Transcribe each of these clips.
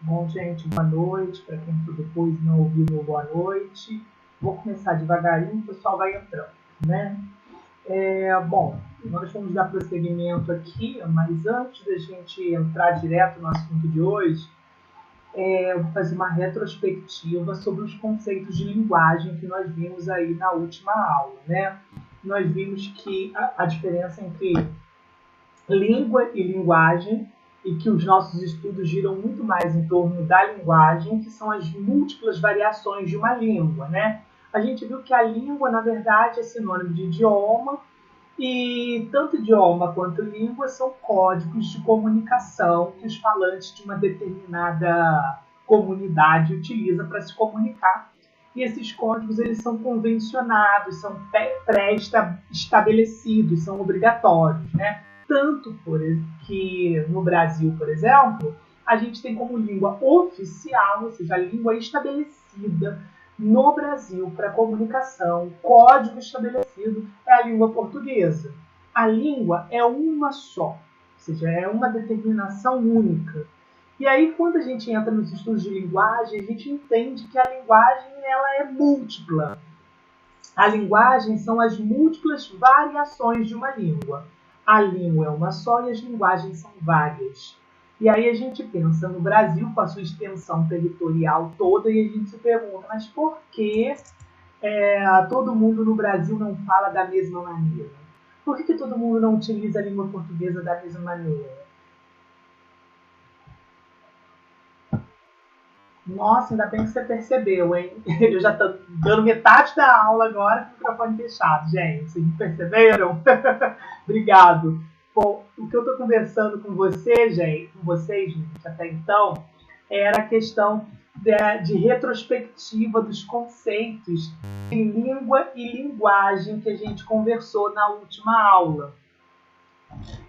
Bom, gente, boa noite. Para quem depois não ouviu, meu boa noite. Vou começar devagarinho, o pessoal vai entrando, né? Bom, nós vamos dar prosseguimento aqui, mas antes da gente entrar direto no assunto de hoje, eu vou fazer uma retrospectiva sobre os conceitos de linguagem que nós vimos aí na última aula, né? Nós vimos que a diferença entre língua e linguagem, e que os nossos estudos giram muito mais em torno da linguagem, que são as múltiplas variações de uma língua, né? A gente viu que a língua, na verdade, é sinônimo de idioma, e tanto idioma quanto língua são códigos de comunicação que os falantes de uma determinada comunidade utilizam para se comunicar. E esses códigos eles são convencionados, são pré-estabelecidos, são obrigatórios, né? Tanto que no Brasil, por exemplo, a gente tem como língua oficial, ou seja, a língua estabelecida no Brasil para comunicação, código estabelecido, é a língua portuguesa. A língua é uma só, ou seja, é uma determinação única. E aí, quando a gente entra nos estudos de linguagem, a gente entende que a linguagem ela é múltipla. A linguagem são as múltiplas variações de uma língua. A língua é uma só e as linguagens são várias. E aí a gente pensa no Brasil com a sua extensão territorial toda e a gente se pergunta, mas por que todo mundo no Brasil não fala da mesma maneira? Por que todo mundo não utiliza a língua portuguesa da mesma maneira? Nossa, ainda bem que você percebeu, hein? Eu já estou dando metade da aula agora com o microfone fechado, gente. Vocês perceberam? Obrigado. Bom, o que eu estou conversando com vocês, gente, até então, era a questão de retrospectiva dos conceitos de língua e linguagem que a gente conversou na última aula.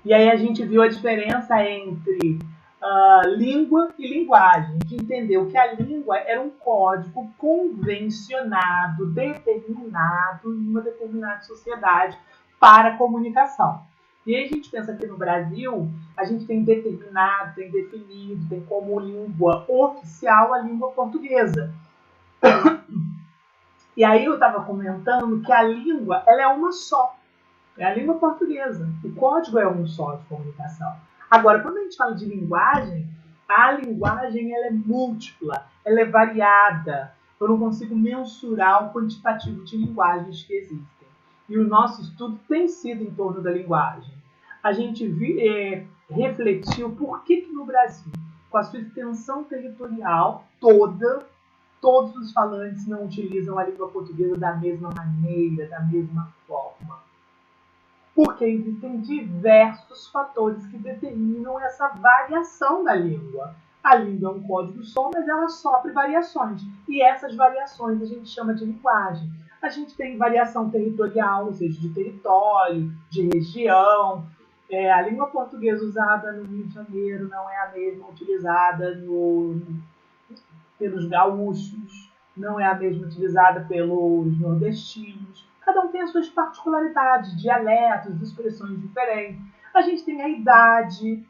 E aí a gente viu a diferença entre língua e linguagem, que entendeu que a língua era um código convencionado, determinado em uma determinada sociedade para a comunicação. E aí a gente pensa que no Brasil a gente tem determinado, tem definido, tem como língua oficial a língua portuguesa. E aí eu estava comentando que a língua ela é uma só, é a língua portuguesa. O código é um só de comunicação. Agora, quando a gente fala de linguagem, a linguagem ela é múltipla, ela é variada. Eu não consigo mensurar o quantitativo de linguagens que existem. E o nosso estudo tem sido em torno da linguagem. A gente refletiu por que no Brasil, com a sua extensão territorial toda, todos os falantes não utilizam a língua portuguesa da mesma maneira, da mesma forma. Porque existem diversos fatores que determinam essa variação da língua. A língua é um código só, mas ela sofre variações. E essas variações a gente chama de linguagem. A gente tem variação territorial, ou seja, de território, de região. A língua portuguesa usada no Rio de Janeiro não é a mesma utilizada pelos gaúchos, não é a mesma utilizada pelos nordestinos. Cada um tem as suas particularidades, dialetos, expressões diferentes. A gente tem a idade,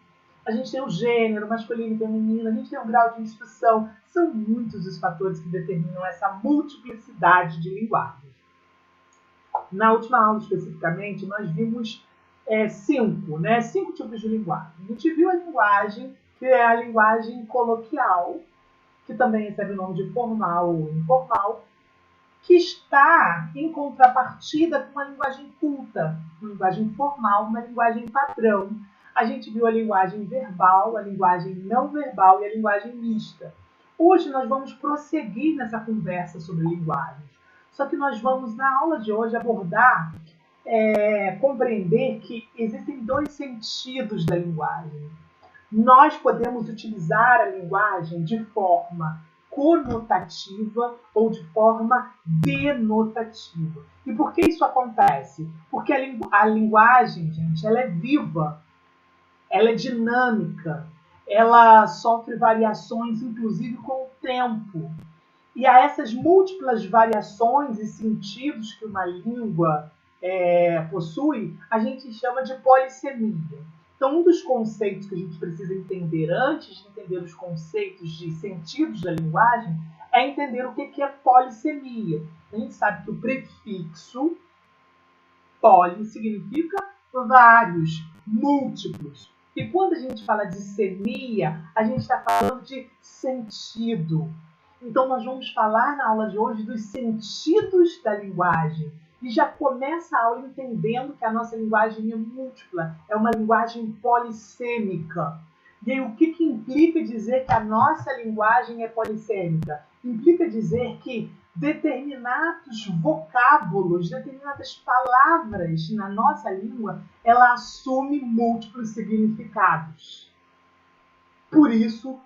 a gente tem o gênero, masculino e feminino, a gente tem o grau de instrução. São muitos os fatores que determinam essa multiplicidade de linguagens. Na última aula, especificamente, nós vimos cinco tipos de linguagem. A gente viu a linguagem, que é a linguagem coloquial, que também recebe o nome de formal ou informal, que está em contrapartida com uma linguagem culta, uma linguagem formal, uma linguagem padrão. A gente viu a linguagem verbal, a linguagem não verbal e a linguagem mista. Hoje nós vamos prosseguir nessa conversa sobre linguagens. Só que nós vamos, na aula de hoje, abordar, compreender que existem dois sentidos da linguagem. Nós podemos utilizar a linguagem de forma conotativa ou de forma denotativa. E por que isso acontece? Porque a linguagem, gente, ela é viva, ela é dinâmica, ela sofre variações, inclusive com o tempo. E a essas múltiplas variações e sentidos que uma língua possui, a gente chama de polissemia. Então, um dos conceitos que a gente precisa entender antes de entender os conceitos de sentidos da linguagem é entender o que é polissemia. A gente sabe que o prefixo poli significa vários, múltiplos. E quando a gente fala de semia, a gente está falando de sentido. Então, nós vamos falar na aula de hoje dos sentidos da linguagem. E já começa a aula entendendo que a nossa linguagem é múltipla, é uma linguagem polissêmica. E aí, o que implica dizer que a nossa linguagem é polissêmica? Implica dizer que determinados vocábulos, determinadas palavras na nossa língua, ela assume múltiplos significados. Por isso,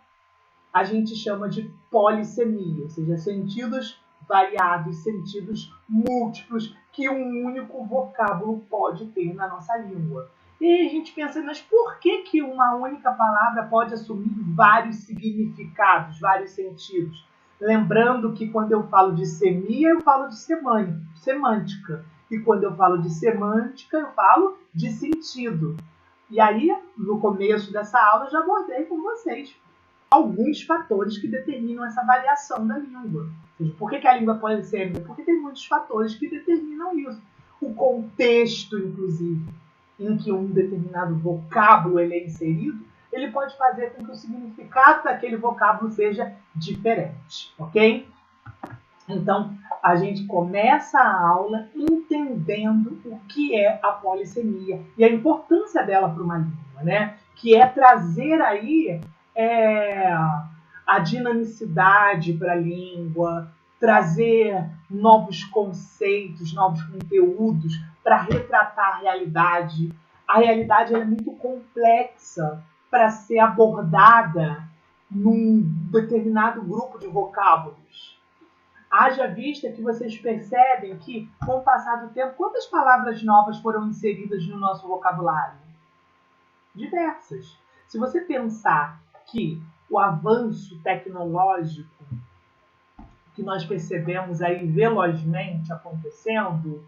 a gente chama de polissemia, ou seja, sentidos variados, sentidos múltiplos que um único vocábulo pode ter na nossa língua. E aí a gente pensa, mas por que uma única palavra pode assumir vários significados, vários sentidos? Lembrando que quando eu falo de semia, eu falo de semântica. E quando eu falo de semântica, eu falo de sentido. E aí, no começo dessa aula, eu já abordei com vocês alguns fatores que determinam essa variação da língua. Ou seja, por que a língua é polissêmica? Porque tem muitos fatores que determinam isso. O contexto, inclusive, em que um determinado vocábulo ele é inserido, ele pode fazer com que o significado daquele vocábulo seja diferente, ok? Então, a gente começa a aula entendendo o que é a polissemia e a importância dela para uma língua, né? Que é trazer aí a dinamicidade para a língua, trazer novos conceitos, novos conteúdos para retratar a realidade. A realidade é muito complexa para ser abordada num determinado grupo de vocábulos. Haja vista que vocês percebem que, com o passar do tempo, quantas palavras novas foram inseridas no nosso vocabulário? Diversas. Se você pensar que o avanço tecnológico que nós percebemos aí velozmente acontecendo,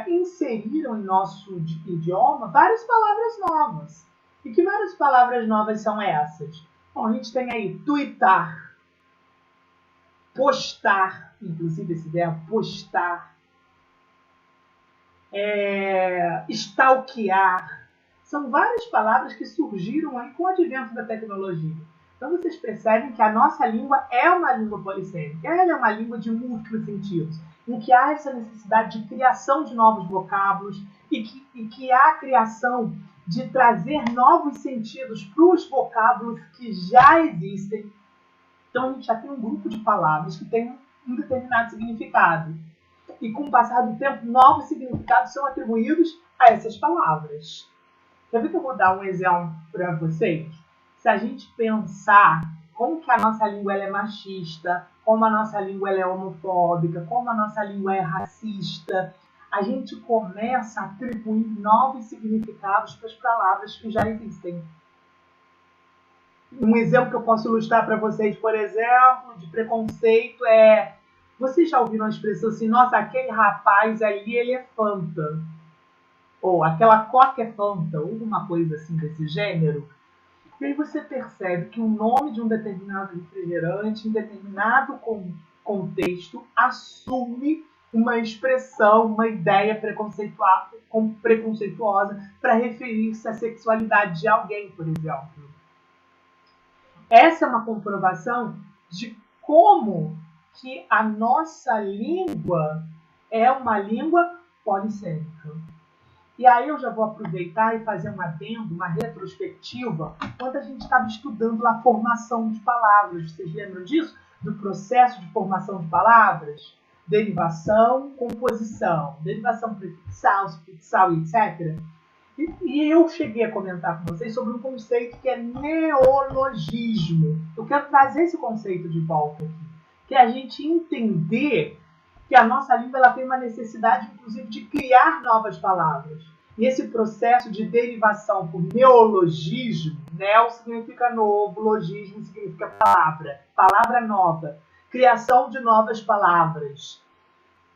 inseriram em nosso idioma várias palavras novas. E que várias palavras novas são essas? Bom, a gente tem aí tuitar, postar, inclusive esse verbo postar, stalkear. São várias palavras que surgiram aí com o advento da tecnologia. Então vocês percebem que a nossa língua é uma língua polissêmica. Ela é uma língua de múltiplos sentidos, em que há essa necessidade de criação de novos vocábulos e que há a criação de trazer novos sentidos para os vocábulos que já existem. Então a gente já tem um grupo de palavras que tem um determinado significado. E com o passar do tempo, novos significados são atribuídos a essas palavras. Quer ver que eu vou dar um exemplo para vocês? Se a gente pensar como que a nossa língua ela é machista, como a nossa língua ela é homofóbica, como a nossa língua é racista, a gente começa a atribuir novos significados para as palavras que já existem. Um exemplo que eu posso ilustrar para vocês, por exemplo, de preconceito é... Vocês já ouviram a expressão assim, nossa, aquele rapaz ali, ele é fanta. Ou aquela coca é fanta, ou alguma coisa assim desse gênero. E aí você percebe que o nome de um determinado refrigerante, em determinado contexto, assume uma expressão, uma ideia preconceituosa para referir-se à sexualidade de alguém, por exemplo. Essa é uma comprovação de como que a nossa língua é uma língua polissêmica. E aí eu já vou aproveitar e fazer um adendo, uma retrospectiva, quando a gente estava estudando a formação de palavras. Vocês lembram disso? Do processo de formação de palavras? Derivação, composição, derivação prefixal, sufixal, etc. E eu cheguei a comentar com vocês sobre um conceito que é neologismo. Eu quero trazer esse conceito de volta aqui, que é a gente entender que a nossa língua ela tem uma necessidade, inclusive, de criar novas palavras. E esse processo de derivação por neologismo, neo significa novo, logismo significa palavra, palavra nova, criação de novas palavras.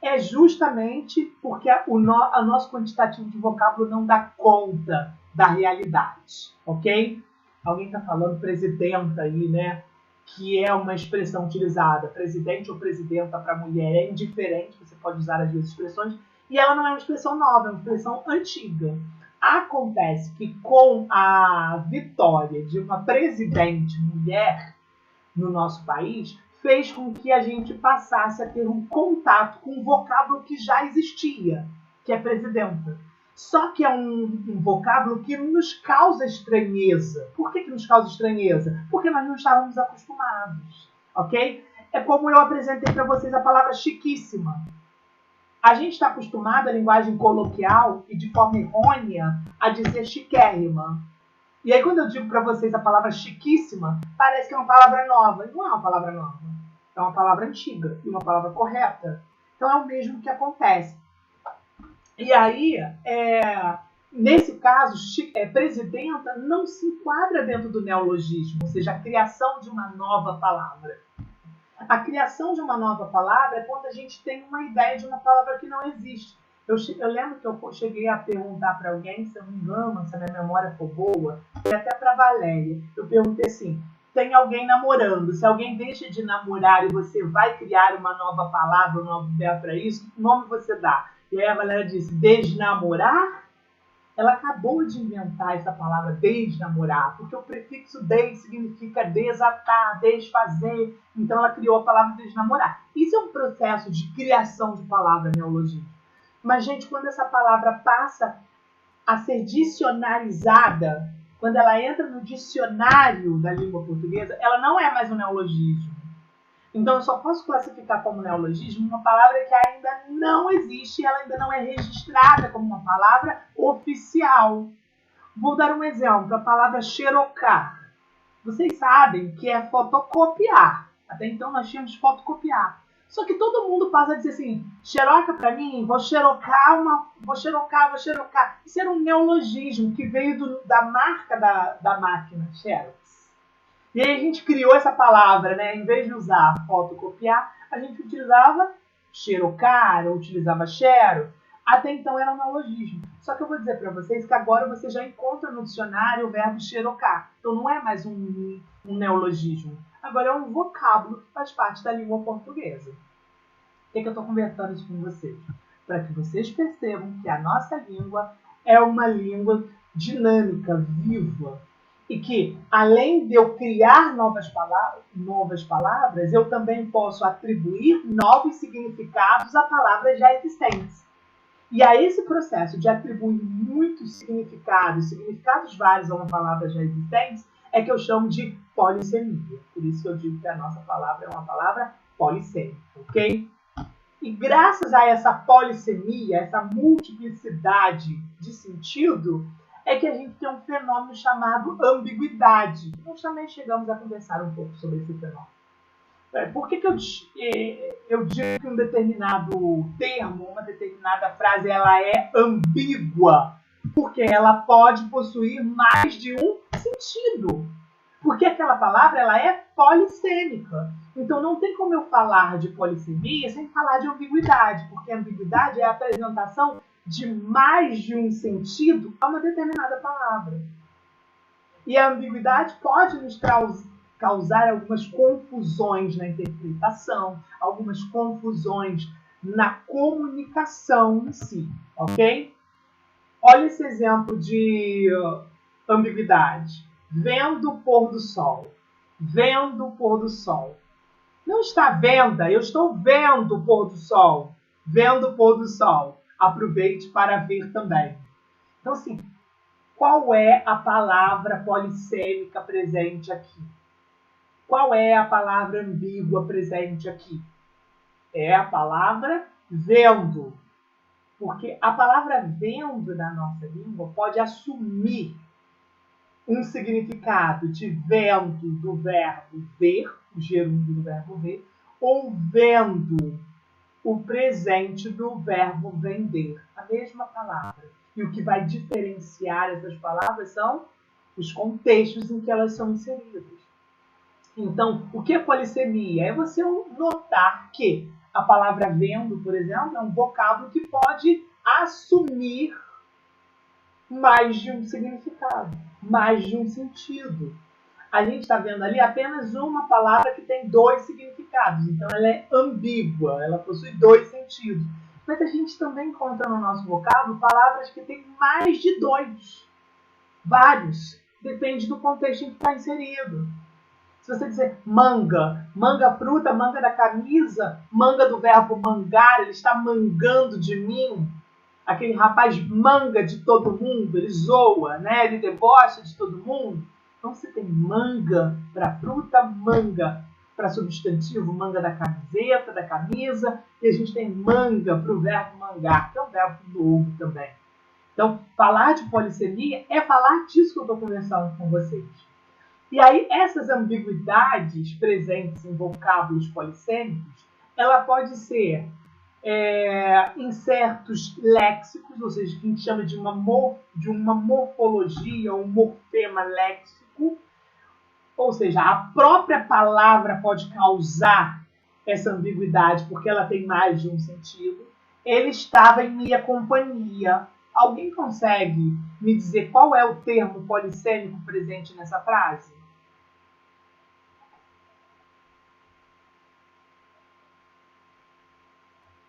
É justamente porque o nosso quantitativo de vocábulo não dá conta da realidade, ok? Alguém está falando presidenta aí, né? Que é uma expressão utilizada, presidente ou presidenta para mulher, é indiferente, você pode usar as duas expressões, e ela não é uma expressão nova, é uma expressão antiga. Acontece que com a vitória de uma presidente mulher no nosso país, fez com que a gente passasse a ter um contato com um vocábulo que já existia, que é presidenta. Só que é um vocábulo que nos causa estranheza. Por que nos causa estranheza? Porque nós não estávamos acostumados, ok? É como eu apresentei para vocês a palavra chiquíssima. A gente está acostumado à linguagem coloquial e de forma errônea a dizer chiquérrima. E aí quando eu digo para vocês a palavra chiquíssima, parece que é uma palavra nova. E não é uma palavra nova. É uma palavra antiga e uma palavra correta. Então é o mesmo que acontece. E aí, nesse caso, presidenta não se enquadra dentro do neologismo, ou seja, a criação de uma nova palavra. A criação de uma nova palavra é quando a gente tem uma ideia de uma palavra que não existe. Eu lembro que eu cheguei a perguntar para alguém, se eu não me engano, se a minha memória for boa, e até para a Valéria, eu perguntei assim, tem alguém namorando, se alguém deixa de namorar e você vai criar uma nova palavra, um novo verbo para isso, que nome você dá? E aí a Valéria disse, desnamorar? Ela acabou de inventar essa palavra desnamorar, porque o prefixo des significa desatar, desfazer. Então ela criou a palavra desnamorar. Isso é um processo de criação de palavra neologismo. Mas, gente, quando essa palavra passa a ser dicionarizada, quando ela entra no dicionário da língua portuguesa, ela não é mais um neologismo. Então, eu só posso classificar como neologismo uma palavra que ainda não existe, ela ainda não é registrada como uma palavra oficial. Vou dar um exemplo, a palavra xerocar. Vocês sabem que é fotocopiar. Até então nós tínhamos fotocopiar. Só que todo mundo passa a dizer assim, xeroca para mim, vou xerocar. Isso era um neologismo que veio da marca da máquina, Xerox. E aí a gente criou essa palavra, né? Em vez de usar fotocopiar, a gente utilizava xerocar, ou utilizava xero. Até então era um neologismo. Só que eu vou dizer para vocês que agora você já encontra no dicionário o verbo xerocar. Então não é mais um neologismo. Agora é um vocábulo que faz parte da língua portuguesa. Por que eu estou conversando isso com vocês? Para que vocês percebam que a nossa língua é uma língua dinâmica, viva. E que, além de eu criar novas palavras, eu também posso atribuir novos significados a palavras já existentes. E a esse processo de atribuir muitos significados vários a uma palavra já existente, é que eu chamo de polissemia. Por isso que eu digo que a nossa palavra é uma palavra polissêmica, ok? E graças a essa polissemia, essa multiplicidade de sentido, é que a gente tem um fenômeno chamado ambiguidade. Nós também chegamos a conversar um pouco sobre esse fenômeno. Por que eu digo que um determinado termo, uma determinada frase, ela é ambígua? Porque ela pode possuir mais de um sentido. Porque aquela palavra ela é polissêmica. Então não tem como eu falar de polissemia sem falar de ambiguidade, porque a ambiguidade é a apresentação de mais de um sentido a uma determinada palavra. E a ambiguidade pode nos causar algumas confusões na interpretação, algumas confusões na comunicação em si, ok? Olha esse exemplo de ambiguidade. Vendo o pôr do sol. Vendo o pôr do sol. Não está venda, eu estou vendo o pôr do sol. Vendo o pôr do sol. Aproveite para ver também. Então, assim, qual é a palavra polissêmica presente aqui? Qual é a palavra ambígua presente aqui? É a palavra vendo. Porque a palavra vendo na nossa língua pode assumir um significado de vendo do verbo ver, o gerúndio do verbo ver, ou vendo o presente do verbo vender. A mesma palavra. E o que vai diferenciar essas palavras são os contextos em que elas são inseridas. Então, o que é polissemia? É você notar que a palavra vendo, por exemplo, é um vocábulo que pode assumir mais de um significado, mais de um sentido. A gente está vendo ali apenas uma palavra que tem dois significados, então ela é ambígua, ela possui dois sentidos. Mas a gente também encontra no nosso vocábulo palavras que têm mais de dois, vários, depende do contexto em que está inserido. Se você dizer manga, manga fruta, manga da camisa, manga do verbo mangar, ele está mangando de mim. Aquele rapaz manga de todo mundo, ele zoa, né? Ele debocha de todo mundo. Então você tem manga para fruta, manga para substantivo, manga da camiseta, da camisa, e a gente tem manga para o verbo mangar, que é um verbo novo também. Então, falar de polissemia é falar disso que eu estou conversando com vocês. E aí, essas ambiguidades presentes em vocábulos polissêmicos, ela pode ser em certos léxicos, ou seja, que a gente chama de uma morfologia, um morfema léxico, ou seja, a própria palavra pode causar essa ambiguidade porque ela tem mais de um sentido. Ele estava em minha companhia. Alguém consegue me dizer qual é o termo polissêmico presente nessa frase?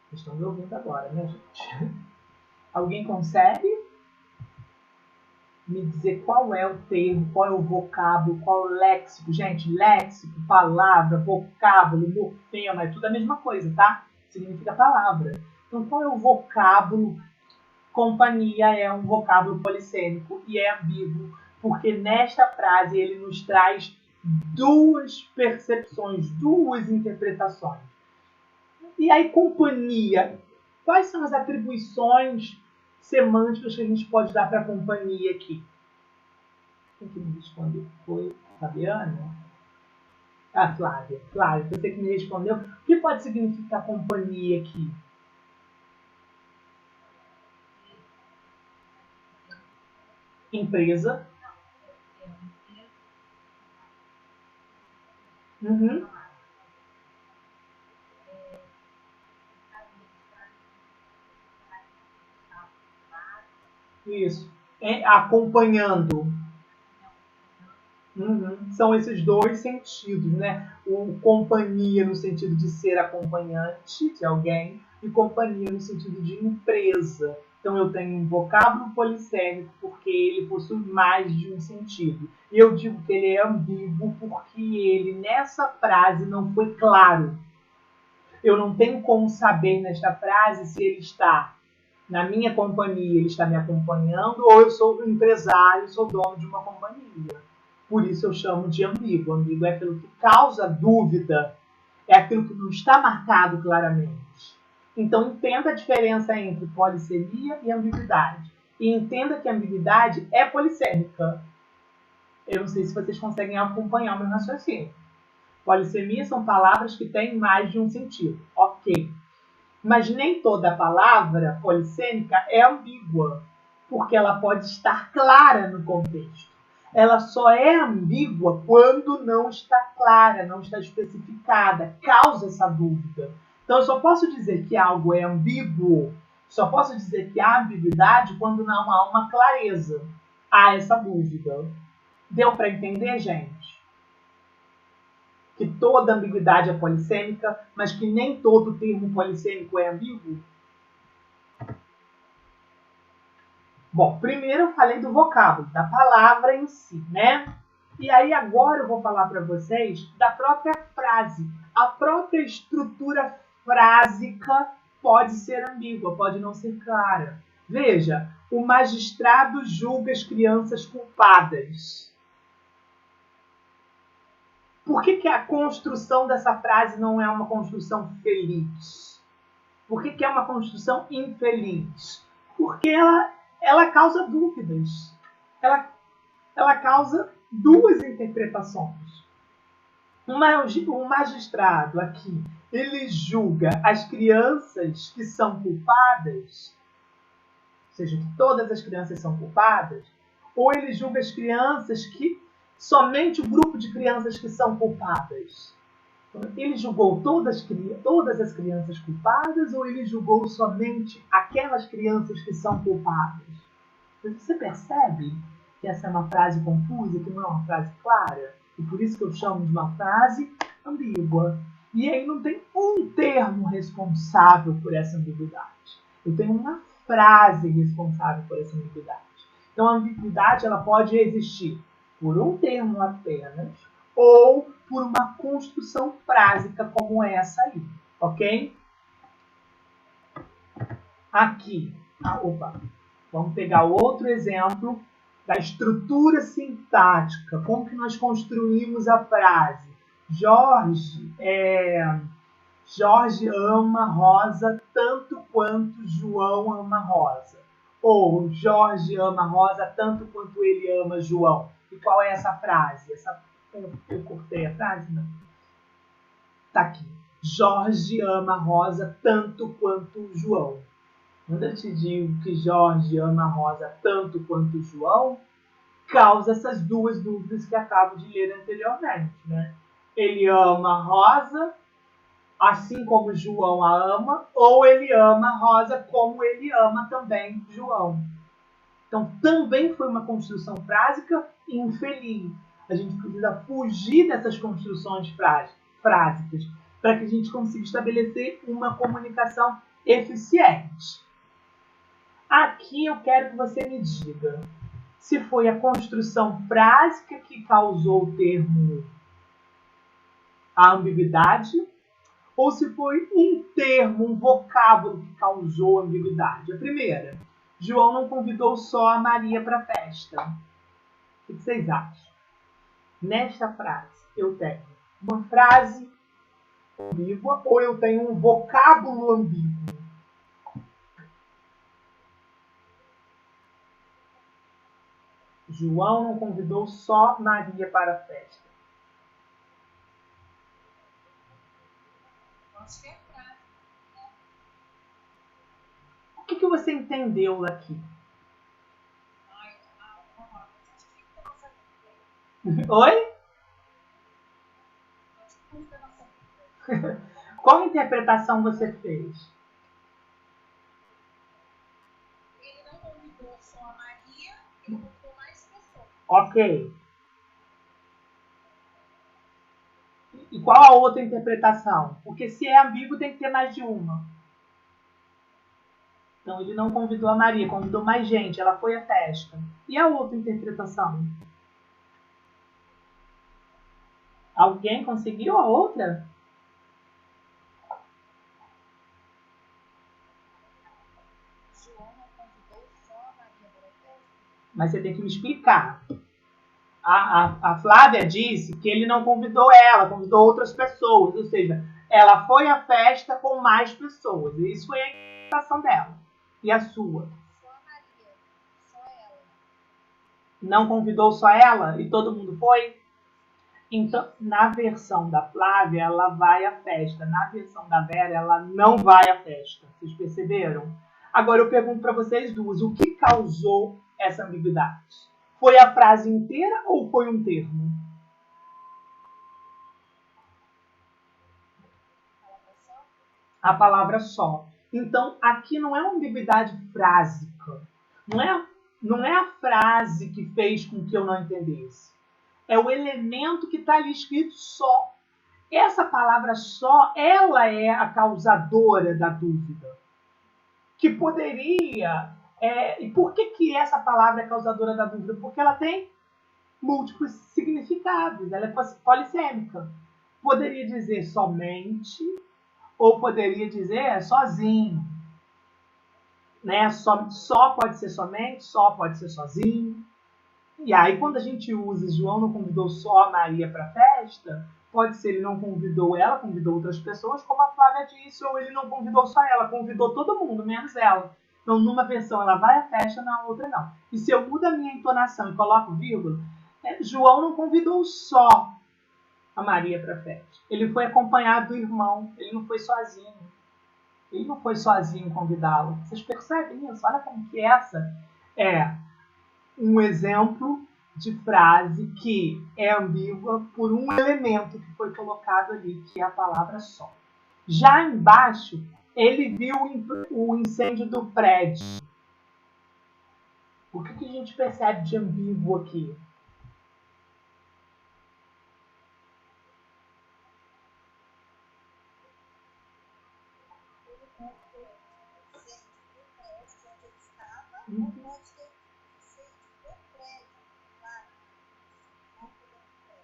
Vocês estão me ouvindo agora, né, gente? Alguém consegue me dizer qual é o termo, qual é o vocábulo, qual é o léxico? Gente, léxico, palavra, vocábulo, morfema, é tudo a mesma coisa, tá? Significa palavra. Então, qual é o vocábulo? Companhia é um vocábulo polissêmico e é ambíguo, porque nesta frase ele nos traz duas percepções, duas interpretações. E aí, companhia. Quais são as atribuições semânticas que a gente pode dar para a companhia aqui? Quem que me respondeu? Foi a Fabiana? Ah, Flávia. Flávia, você que me respondeu. O que pode significar companhia aqui? Empresa. Uhum. Isso. Acompanhando. Uhum. São esses dois sentidos, né? O companhia no sentido de ser acompanhante de alguém e companhia no sentido de empresa. Então eu tenho um vocábulo polissêmico porque ele possui mais de um sentido. E eu digo que ele é ambíguo porque ele, nessa frase, não foi claro. Eu não tenho como saber nesta frase se ele está na minha companhia, ele está me acompanhando, ou eu sou um empresário, sou dono de uma companhia. Por isso eu chamo de ambíguo. Ambíguo é aquilo que causa dúvida, é aquilo que não está marcado claramente. Então entenda a diferença entre polissemia e ambiguidade. E entenda que a ambiguidade é polissêmica. Eu não sei se vocês conseguem acompanhar o meu raciocínio. Polissemia são palavras que têm mais de um sentido. Ok. Mas nem toda palavra polissêmica é ambígua, porque ela pode estar clara no contexto. Ela só é ambígua quando não está clara, não está especificada, causa essa dúvida. Então eu só posso dizer que algo é ambíguo, só posso dizer que há ambiguidade quando não há uma clareza. Há essa dúvida. Deu para entender, gente? Que toda ambiguidade é polissêmica, mas que nem todo termo polissêmico é ambíguo? Bom, primeiro eu falei do vocábulo, da palavra em si, né? E aí agora eu vou falar para vocês da própria frase. A própria estrutura frásica pode ser ambígua, pode não ser clara. Veja, o magistrado julga as crianças culpadas. Por que a construção dessa frase não é uma construção feliz? Por que é uma construção infeliz? Porque ela causa dúvidas. Ela causa duas interpretações. O magistrado aqui, ele julga as crianças que são culpadas, ou seja, que todas as crianças são culpadas, ou ele julga as crianças que somente o grupo de crianças que são culpadas. Ele julgou todas as crianças culpadas ou ele julgou somente aquelas crianças que são culpadas? Você percebe que essa é uma frase confusa, que não é uma frase clara? E por isso que eu chamo de uma frase ambígua. E aí não tem um termo responsável por essa ambiguidade. Eu tenho uma frase responsável por essa ambiguidade. Então a ambiguidade ela pode existir por um termo apenas ou por uma construção frásica como essa aí, ok? Aqui, vamos pegar outro exemplo da estrutura sintática. Como que nós construímos a frase? Jorge ama Rosa tanto quanto João ama Rosa. Ou Jorge ama Rosa tanto quanto ele ama João. E qual é essa frase? Eu cortei a frase? Não. Tá aqui. Jorge ama Rosa tanto quanto João. Quando eu te digo que Jorge ama Rosa tanto quanto João, causa essas duas dúvidas que acabo de ler anteriormente, né? Ele ama Rosa assim como João a ama, ou ele ama Rosa como ele ama também João. Então, também foi uma construção frásica infeliz. A gente precisa fugir dessas construções frásicas para que a gente consiga estabelecer uma comunicação eficiente. Aqui eu quero que você me diga se foi a construção frásica que causou o termo a ambiguidade ou se foi um termo, um vocábulo que causou ambiguidade. A primeira, João não convidou só a Maria para a festa. O que vocês acham? Nesta frase, eu tenho uma frase ambígua ou eu tenho um vocábulo ambíguo? João não convidou só Maria para a festa. Acho que é frase. O que você entendeu daqui? Oi? Qual interpretação você fez? Ele não convidou só a Maria, ele convidou mais pessoas. Ok. E qual a outra interpretação? Porque se é ambíguo tem que ter mais de uma. Então ele não convidou a Maria, convidou mais gente, ela foi à festa. E a outra interpretação? Alguém conseguiu a outra? João não convidou só a Maria para a festa. Mas você tem que me explicar. A Flávia disse que ele não convidou ela, convidou outras pessoas. Ou seja, ela foi à festa com mais pessoas. E isso foi a interpretação dela. E a sua? Só a Maria, só ela. Não convidou só ela e todo mundo foi? Então, na versão da Flávia, ela vai à festa. Na versão da Vera, ela não vai à festa. Vocês perceberam? Agora eu pergunto para vocês duas, o que causou essa ambiguidade? Foi a frase inteira ou foi um termo? A palavra só. Então, aqui não é uma ambiguidade frásica. Não é a frase que fez com que eu não entendesse. É o elemento que está ali escrito só. Essa palavra só, ela é a causadora da dúvida. Que poderia... e por que essa palavra é causadora da dúvida? Porque ela tem múltiplos significados. Ela é polissêmica. Poderia dizer somente... ou poderia dizer sozinho. Né? Só pode ser somente, só pode ser sozinho. E aí, quando a gente usa João não convidou só a Maria para a festa, pode ser ele não convidou ela, convidou outras pessoas, como a Flávia disse, ou ele não convidou só ela, convidou todo mundo, menos ela. Então, numa versão ela vai à festa, na outra não. E se eu mudo a minha entonação e coloco vírgula, João não convidou só a Maria para a festa. Ele foi acompanhado do irmão, ele não foi sozinho. Ele não foi sozinho convidá-lo. Vocês percebem isso? Olha como que essa é um exemplo de frase que é ambígua por um elemento que foi colocado ali, que é a palavra só. Já embaixo, ele viu o incêndio do prédio. O que a gente percebe de ambíguo aqui?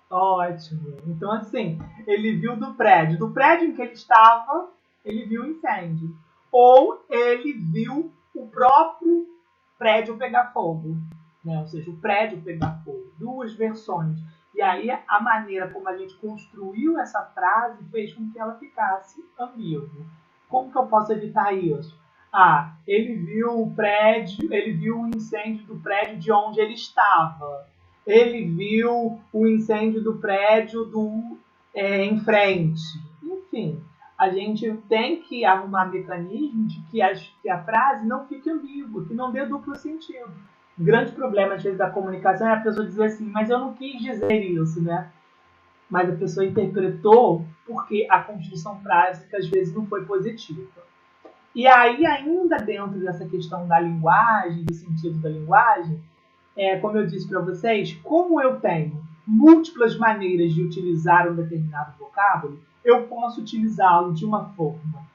Ótimo. Então, assim, ele viu do prédio em que ele estava, ele viu o incêndio. Ou ele viu o próprio prédio pegar fogo, né? Ou seja, o prédio pegar fogo. Duas versões. E aí, a maneira como a gente construiu essa frase fez com que ela ficasse ambígua. Como que eu posso evitar isso? Ah, ele viu o prédio, ele viu o incêndio do prédio de onde ele estava. Ele viu o incêndio do prédio em frente. Enfim, a gente tem que arrumar mecanismos de que a frase não fique ambígua, que não dê duplo sentido. O grande problema, às vezes, da comunicação é a pessoa dizer assim, mas eu não quis dizer isso, né? Mas a pessoa interpretou porque a construção prática, às vezes, não foi positiva. E aí, ainda dentro dessa questão da linguagem, do sentido da linguagem, como eu disse para vocês, como eu tenho múltiplas maneiras de utilizar um determinado vocábulo, eu posso utilizá-lo de uma forma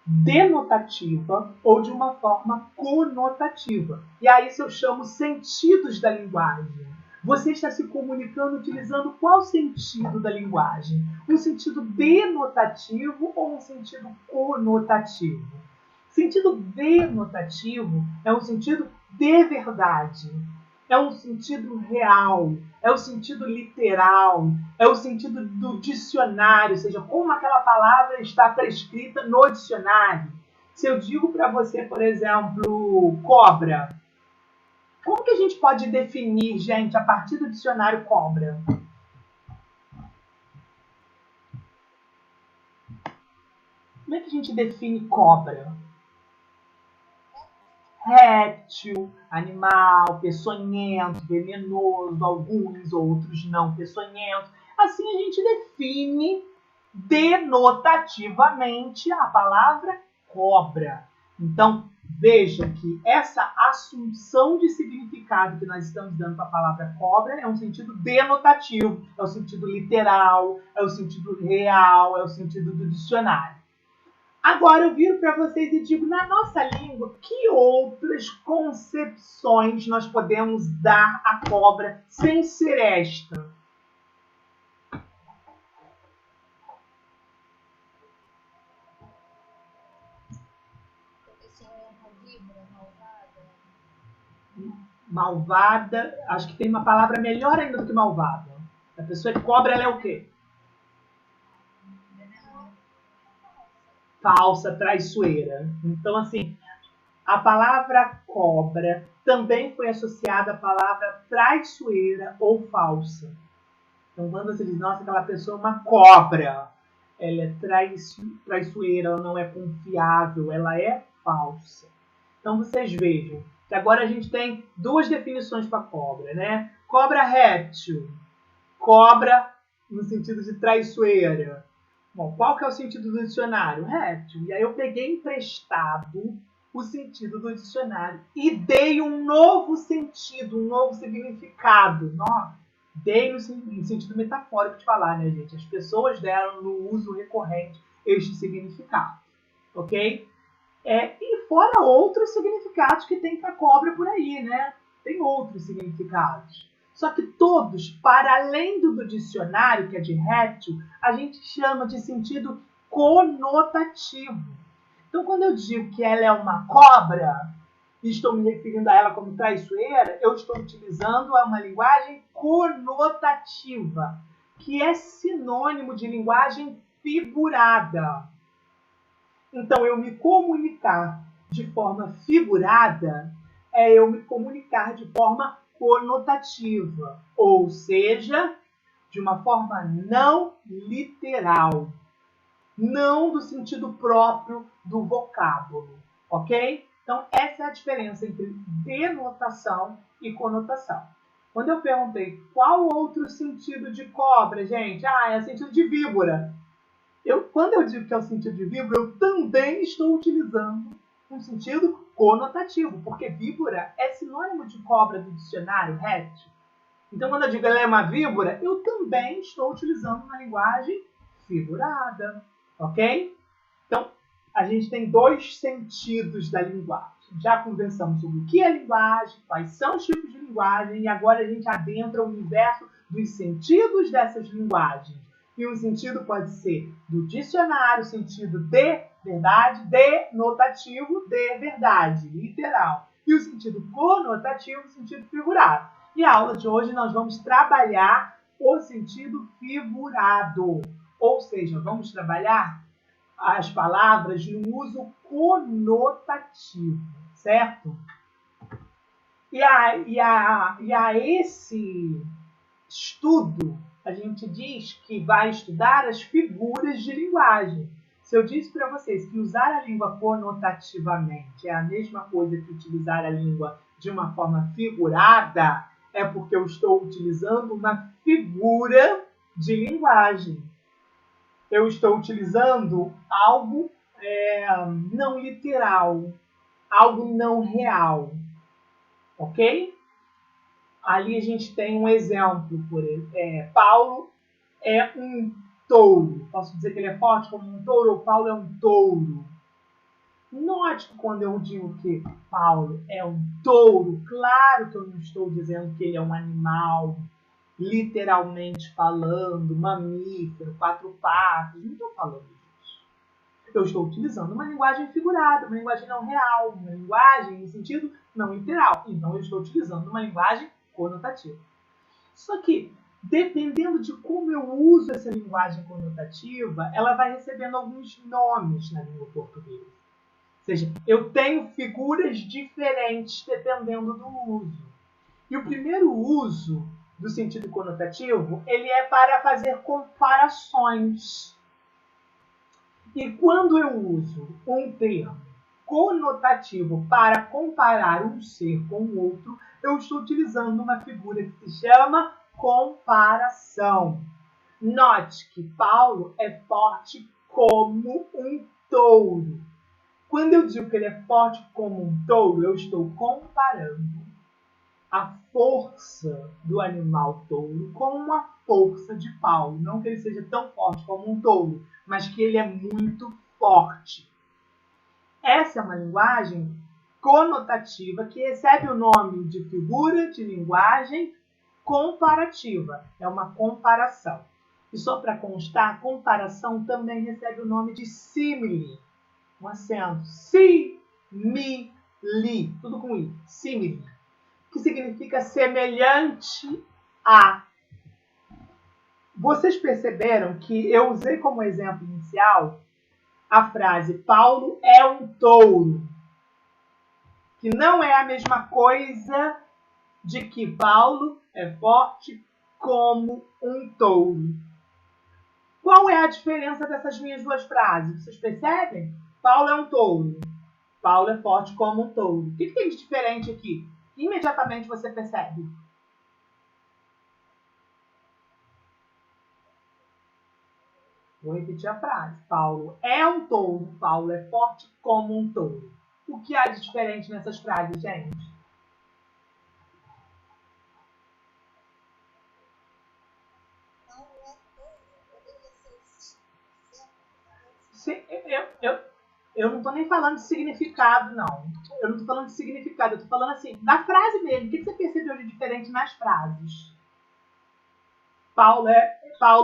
denotativa ou de uma forma conotativa. E aí isso eu chamo sentidos da linguagem. Você está se comunicando utilizando qual sentido da linguagem? Um sentido denotativo ou um sentido conotativo? Sentido denotativo é um sentido de verdade. É um sentido real, é o sentido literal, é o sentido do dicionário, ou seja, como aquela palavra está prescrita no dicionário. Se eu digo para você, por exemplo, cobra, como que a gente pode definir, gente, a partir do dicionário cobra? Como é que a gente define cobra? Réptil, animal, peçonhento, venenoso, alguns, outros não peçonhentos. Assim a gente define denotativamente a palavra cobra. Então, veja que essa assunção de significado que nós estamos dando para a palavra cobra é um sentido denotativo, é o sentido literal, é o sentido real, é o sentido do dicionário. Agora eu viro para vocês e digo, na nossa língua, que outras concepções nós podemos dar à cobra sem ser esta? Malvada, acho que tem uma palavra melhor ainda do que malvada. A pessoa que cobra, ela é o quê? Falsa, traiçoeira. Então, assim, a palavra cobra também foi associada à palavra traiçoeira ou falsa. Então, quando você diz, nossa, aquela pessoa é uma cobra, ela é traiçoeira, ela não é confiável, ela é falsa. Então, vocês vejam que agora a gente tem duas definições para cobra, né? Cobra réptil, cobra no sentido de traiçoeira. Bom, qual que é o sentido do dicionário? Réptil. E aí eu peguei emprestado o sentido do dicionário e dei um novo sentido, um novo significado. Dei no sentido metafórico de falar, né, gente? As pessoas deram no uso recorrente este significado, ok? E fora outros significados que tem para cobra por aí, né? Tem outros significados. Só que todos, para além do dicionário, que é de réptil, a gente chama de sentido conotativo. Então, quando eu digo que ela é uma cobra, e estou me referindo a ela como traiçoeira, eu estou utilizando uma linguagem conotativa, que é sinônimo de linguagem figurada. Então, eu me comunicar de forma figurada é eu me comunicar de forma conotativa, ou seja, de uma forma não literal, não do sentido próprio do vocábulo, ok? Então, essa é a diferença entre denotação e conotação. Quando eu perguntei qual outro sentido de cobra, gente, é o sentido de víbora. Quando eu digo que é o sentido de víbora, eu também estou utilizando um sentido conotativo, porque víbora é sinônimo de cobra do dicionário, réptil. Então, quando eu digo ela é uma víbora, eu também estou utilizando uma linguagem figurada, ok? Então, a gente tem dois sentidos da linguagem. Já conversamos sobre o que é linguagem, quais são os tipos de linguagem, e agora a gente adentra o universo dos sentidos dessas linguagens. E um sentido pode ser do dicionário, sentido de verdade, denotativo, de verdade, literal. E o sentido conotativo, sentido figurado. E a aula de hoje nós vamos trabalhar o sentido figurado. Ou seja, vamos trabalhar as palavras no uso conotativo, certo? E a esse estudo, a gente diz que vai estudar as figuras de linguagem. Se eu disse para vocês que usar a língua conotativamente é a mesma coisa que utilizar a língua de uma forma figurada, é porque eu estou utilizando uma figura de linguagem. Eu estou utilizando algo não literal, algo não real, ok? Ali a gente tem um exemplo, Paulo é um touro. Posso dizer que ele é forte como um touro ou Paulo é um touro? Note que quando eu digo que Paulo é um touro, claro que eu não estou dizendo que ele é um animal, literalmente falando, mamífero, 4 patas, não estou falando disso. Eu estou utilizando uma linguagem figurada, uma linguagem não real, uma linguagem no sentido não literal. Então, eu estou utilizando uma linguagem conotativa. Só que, dependendo de como eu uso essa linguagem conotativa, ela vai recebendo alguns nomes na língua portuguesa. Ou seja, eu tenho figuras diferentes dependendo do uso. E o primeiro uso do sentido conotativo, ele é para fazer comparações. E quando eu uso um termo conotativo para comparar um ser com o outro, eu estou utilizando uma figura que se chama comparação. Note que Paulo é forte como um touro. Quando eu digo que ele é forte como um touro, eu estou comparando a força do animal touro com a força de Paulo. Não que ele seja tão forte como um touro, mas que ele é muito forte. Essa é uma linguagem conotativa que recebe o nome de figura de linguagem comparativa. É uma comparação. E só para constar, comparação também recebe o nome de símile. Um acento. Si-mi-li. Tudo com i. Símile. Que significa semelhante a. Vocês perceberam que eu usei como exemplo inicial a frase Paulo é um touro, que não é a mesma coisa de que Paulo é forte como um touro. Qual é a diferença dessas minhas duas frases? Vocês percebem? Paulo é um touro. Paulo é forte como um touro. O que tem de diferente aqui? Imediatamente você percebe. Vou repetir a frase. Paulo é um touro. Paulo é forte como um touro. O que há de diferente nessas frases, gente? Eu não estou nem falando de significado, não. Eu não estou falando de significado, eu estou falando assim, da frase mesmo. O que você percebeu de diferente nas frases? Paulo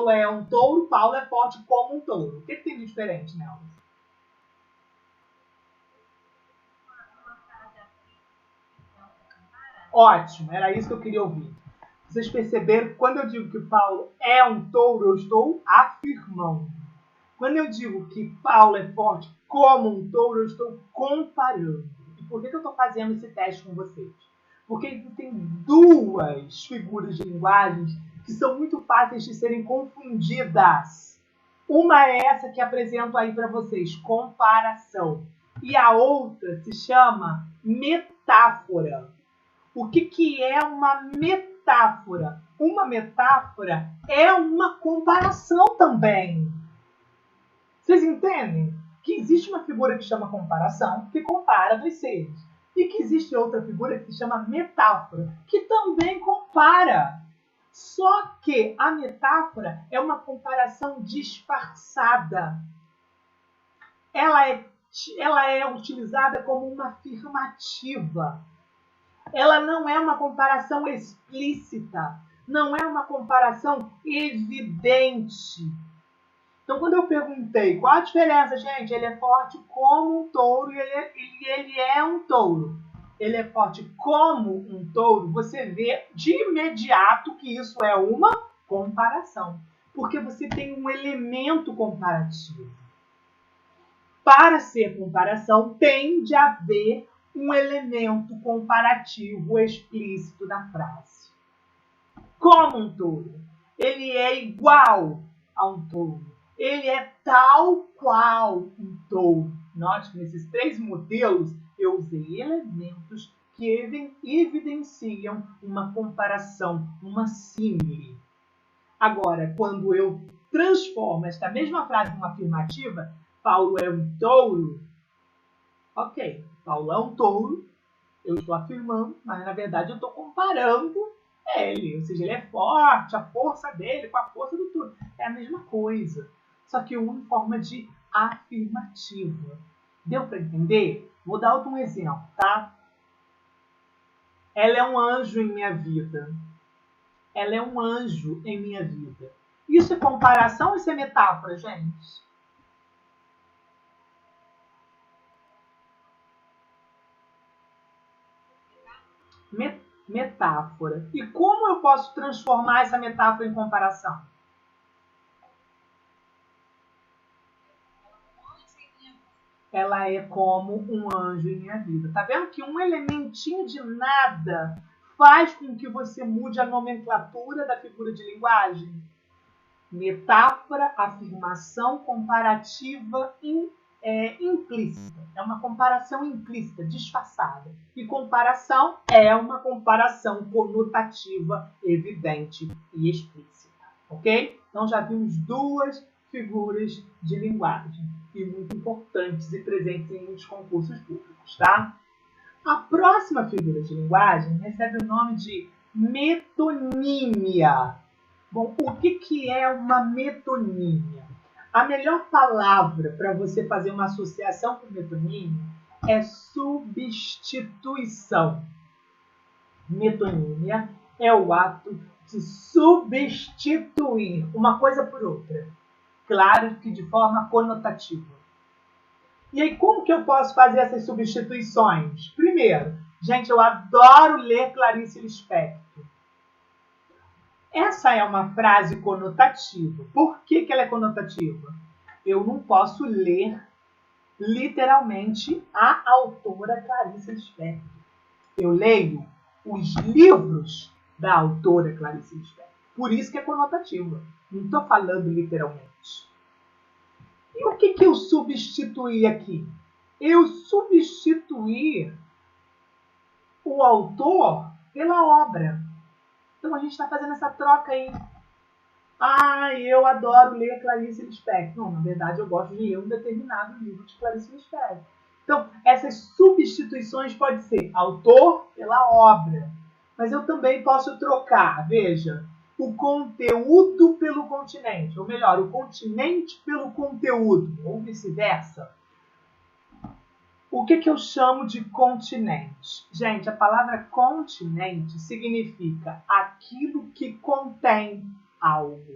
é um touro, Paulo é forte como um touro. O que tem de diferente nela? Ótimo, era isso que eu queria ouvir. Vocês perceberam que quando eu digo que Paulo é um touro, eu estou afirmando. Quando eu digo que Paulo é forte como um touro, eu estou comparando. E por que eu estou fazendo esse teste com vocês? Porque existem duas figuras de linguagens que são muito fáceis de serem confundidas. Uma é essa que apresento aí para vocês, comparação. E a outra se chama metáfora. O que é uma metáfora? Uma metáfora é uma comparação também. Vocês entendem que existe uma figura que chama comparação, que compara dois seres. E que existe outra figura que se chama metáfora, que também compara. Só que a metáfora é uma comparação disfarçada. Ela é utilizada como uma afirmativa. Ela não é uma comparação explícita. Não é uma comparação evidente. Então, quando eu perguntei qual a diferença, gente, ele é forte como um touro e ele é um touro. Ele é forte como um touro, você vê de imediato que isso é uma comparação. Porque você tem um elemento comparativo. Para ser comparação, tem de haver um elemento comparativo explícito na frase. Como um touro. Ele é igual a um touro. Ele é tal qual um touro. Note que nesses 3 modelos eu usei elementos que evidenciam uma comparação, uma símile. Agora, quando eu transformo esta mesma frase em uma afirmativa, Paulo é um touro. Ok, Paulo é um touro, eu estou afirmando, mas na verdade eu estou comparando ele. Ou seja, ele é forte, a força dele com a força do touro. É a mesma coisa. Só que um em forma de afirmativa. Deu para entender? Vou dar outro exemplo, tá? Ela é um anjo em minha vida. Ela é um anjo em minha vida. Isso é comparação ou isso é metáfora, gente? Metáfora. E como eu posso transformar essa metáfora em comparação? Ela é como um anjo em minha vida. Tá vendo que um elementinho de nada faz com que você mude a nomenclatura da figura de linguagem? Metáfora, afirmação comparativa implícita. É uma comparação implícita, disfarçada. E comparação é uma comparação conotativa, evidente e explícita. Ok? Então já vimos 2 figuras de linguagem e muito importantes e presentes em muitos concursos públicos, tá? A próxima figura de linguagem recebe o nome de metonímia. Bom, o que é uma metonímia? A melhor palavra para você fazer uma associação com metonímia é substituição. Metonímia é o ato de substituir uma coisa por outra. Claro que de forma conotativa. E aí, como que eu posso fazer essas substituições? Primeiro, gente, eu adoro ler Clarice Lispector. Essa é uma frase conotativa. Por que ela é conotativa? Eu não posso ler literalmente a autora Clarice Lispector. Eu leio os livros da autora Clarice Lispector. Por isso que é conotativa. Não estou falando literalmente. E o que eu substituí aqui? Eu substituí o autor pela obra. Então a gente está fazendo essa troca aí. Eu adoro ler Clarice Lispector. Não, na verdade eu gosto de ler um determinado livro de Clarice Lispector. Então, essas substituições podem ser autor pela obra. Mas eu também posso trocar, veja, o conteúdo pelo continente. Ou melhor, o continente pelo conteúdo. Ou vice-versa. O que eu chamo de continente? Gente, a palavra continente significa aquilo que contém algo.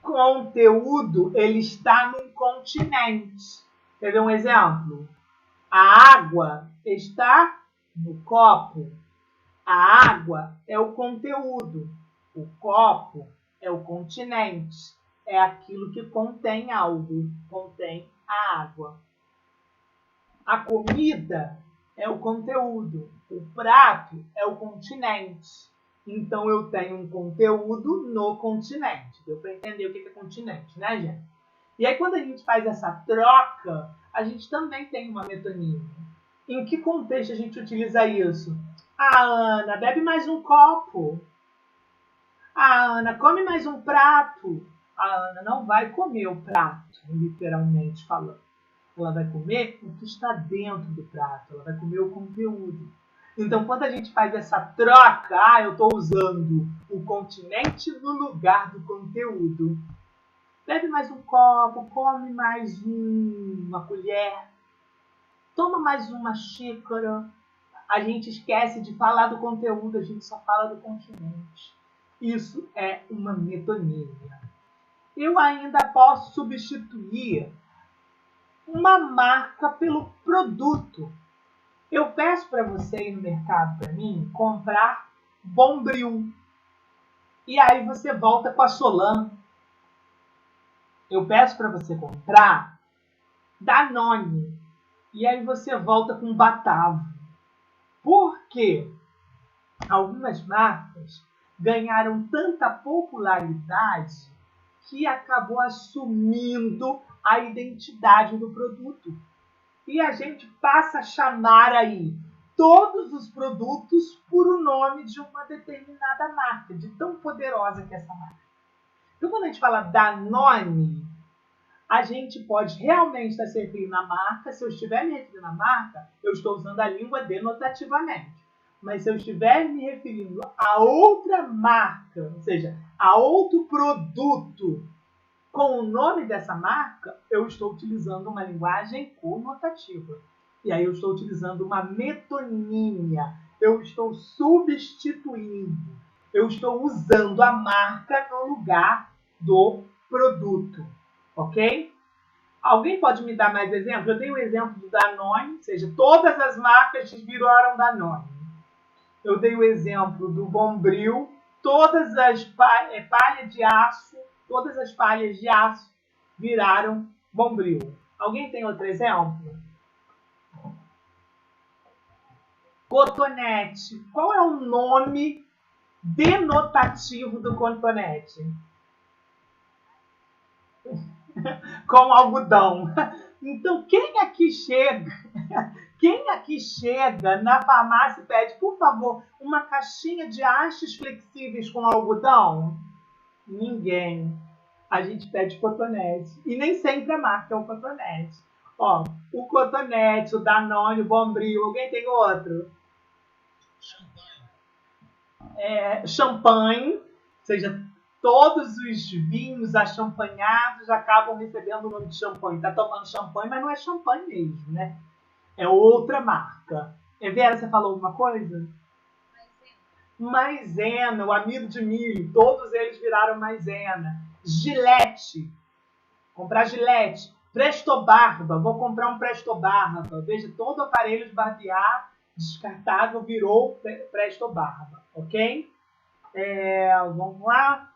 Conteúdo, ele está num continente. Quer ver um exemplo? A água está no copo. A água é o conteúdo. O copo é o continente. É aquilo que contém algo. Contém a água. A comida é o conteúdo. O prato é o continente. Então, eu tenho um conteúdo no continente. Deu para entender o que é continente, né, gente? E aí, quando a gente faz essa troca, a gente também tem uma metonímia. Em que contexto a gente utiliza isso? A Ana, bebe mais um copo. A Ana, come mais um prato. A Ana não vai comer o prato, literalmente falando. ela vai comer o que está dentro do prato, ela vai comer o conteúdo. Então, quando a gente faz essa troca, eu estou usando o continente no lugar do conteúdo. Bebe mais um copo, come mais uma colher, toma mais uma xícara. A gente esquece de falar do conteúdo, a gente só fala do continente. Isso é uma metonímia. Eu ainda posso substituir uma marca pelo produto. Eu peço para você ir no mercado para mim comprar Bombril. E aí você volta com a Solan. Eu peço para você comprar Danone. E aí você volta com Batavo. Por quê? Algumas marcas ganharam tanta popularidade que acabou assumindo a identidade do produto. E a gente passa a chamar aí todos os produtos por o nome de uma determinada marca, de tão poderosa que é essa marca. Então, quando a gente fala Danone, a gente pode realmente estar se referindo à marca. Se eu estiver me referindo à marca, eu estou usando a língua denotativamente. Mas se eu estiver me referindo a outra marca, ou seja, a outro produto com o nome dessa marca, eu estou utilizando uma linguagem conotativa. E aí eu estou utilizando uma metonímia. Eu estou substituindo. Eu estou usando a marca no lugar do produto. Ok? Alguém pode me dar mais exemplos? Eu tenho o exemplo do Danone, ou seja, todas as marcas viraram Danone. Eu dei o exemplo do Bombril, todas as palhas de aço, todas as palhas de aço viraram Bombril. Alguém tem outro exemplo? Cotonete. Qual é o nome denotativo do cotonete? Com algodão. Então, quem aqui chega na farmácia e pede, por favor, uma caixinha de hastes flexíveis com algodão? Ninguém. A gente pede cotonete. E nem sempre a marca é o cotonete. Ó, o cotonete, o Danone, o Bombril. Alguém tem outro? Champanhe. Ou seja, todos os vinhos achampanhados acabam recebendo o nome de champanhe. Está tomando champanhe, mas não é champanhe mesmo, né? É outra marca. Vera, você falou alguma coisa? Maisena, o amido de milho. Todos eles viraram maisena. Gillette. Comprar Gillette. Presto Barba. Vou comprar um Presto Barba. Veja, todo aparelho de barbear descartável virou Presto Barba. Ok? Vamos lá.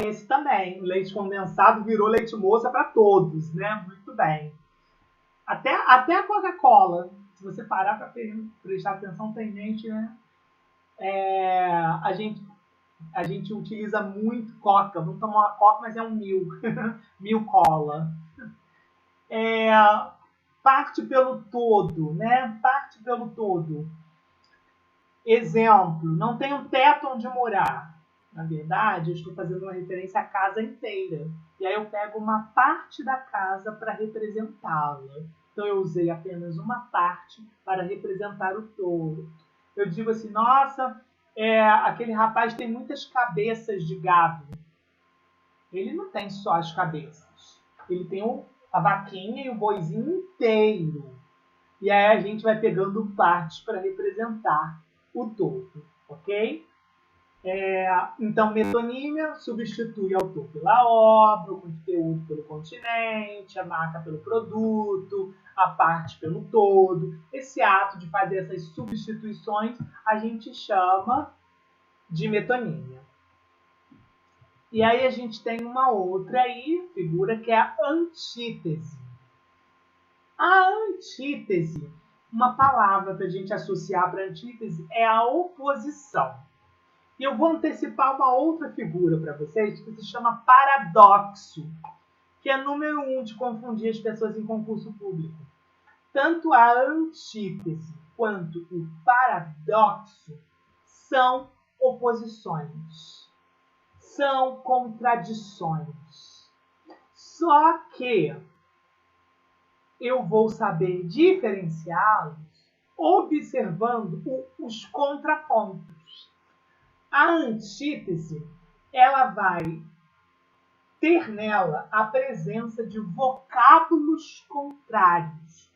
Esse também. O leite condensado virou leite moça para todos, né? Muito bem. Até a Coca-Cola. Se você parar para prestar atenção, tem gente, né? A gente utiliza muito Coca. Vamos tomar uma Coca, mas é um Mil. Mil Cola. Parte pelo todo, né? Parte pelo todo. Exemplo, não tem um teto onde morar. Na verdade, eu estou fazendo uma referência à casa inteira. E aí eu pego uma parte da casa para representá-la. Então eu usei apenas uma parte para representar o todo. Eu digo assim, nossa, aquele rapaz tem muitas cabeças de gado. Ele não tem só as cabeças. Ele tem a vaquinha e o boizinho inteiro. E aí a gente vai pegando partes para representar o todo, ok? Então, metonímia substitui autor pela obra, o conteúdo pelo continente, a marca pelo produto, a parte pelo todo. Esse ato de fazer essas substituições a gente chama de metonímia. E aí a gente tem uma outra aí, figura, que é a antítese. A antítese, uma palavra para a gente associar para antítese, é a oposição. E eu vou antecipar uma outra figura para vocês que se chama paradoxo, que é número 1 de confundir as pessoas em concurso público. Tanto a antítese quanto o paradoxo são oposições, são contradições. Só que eu vou saber diferenciá-los observando os contrapontos. A antítese, ela vai ter nela a presença de vocábulos contrários.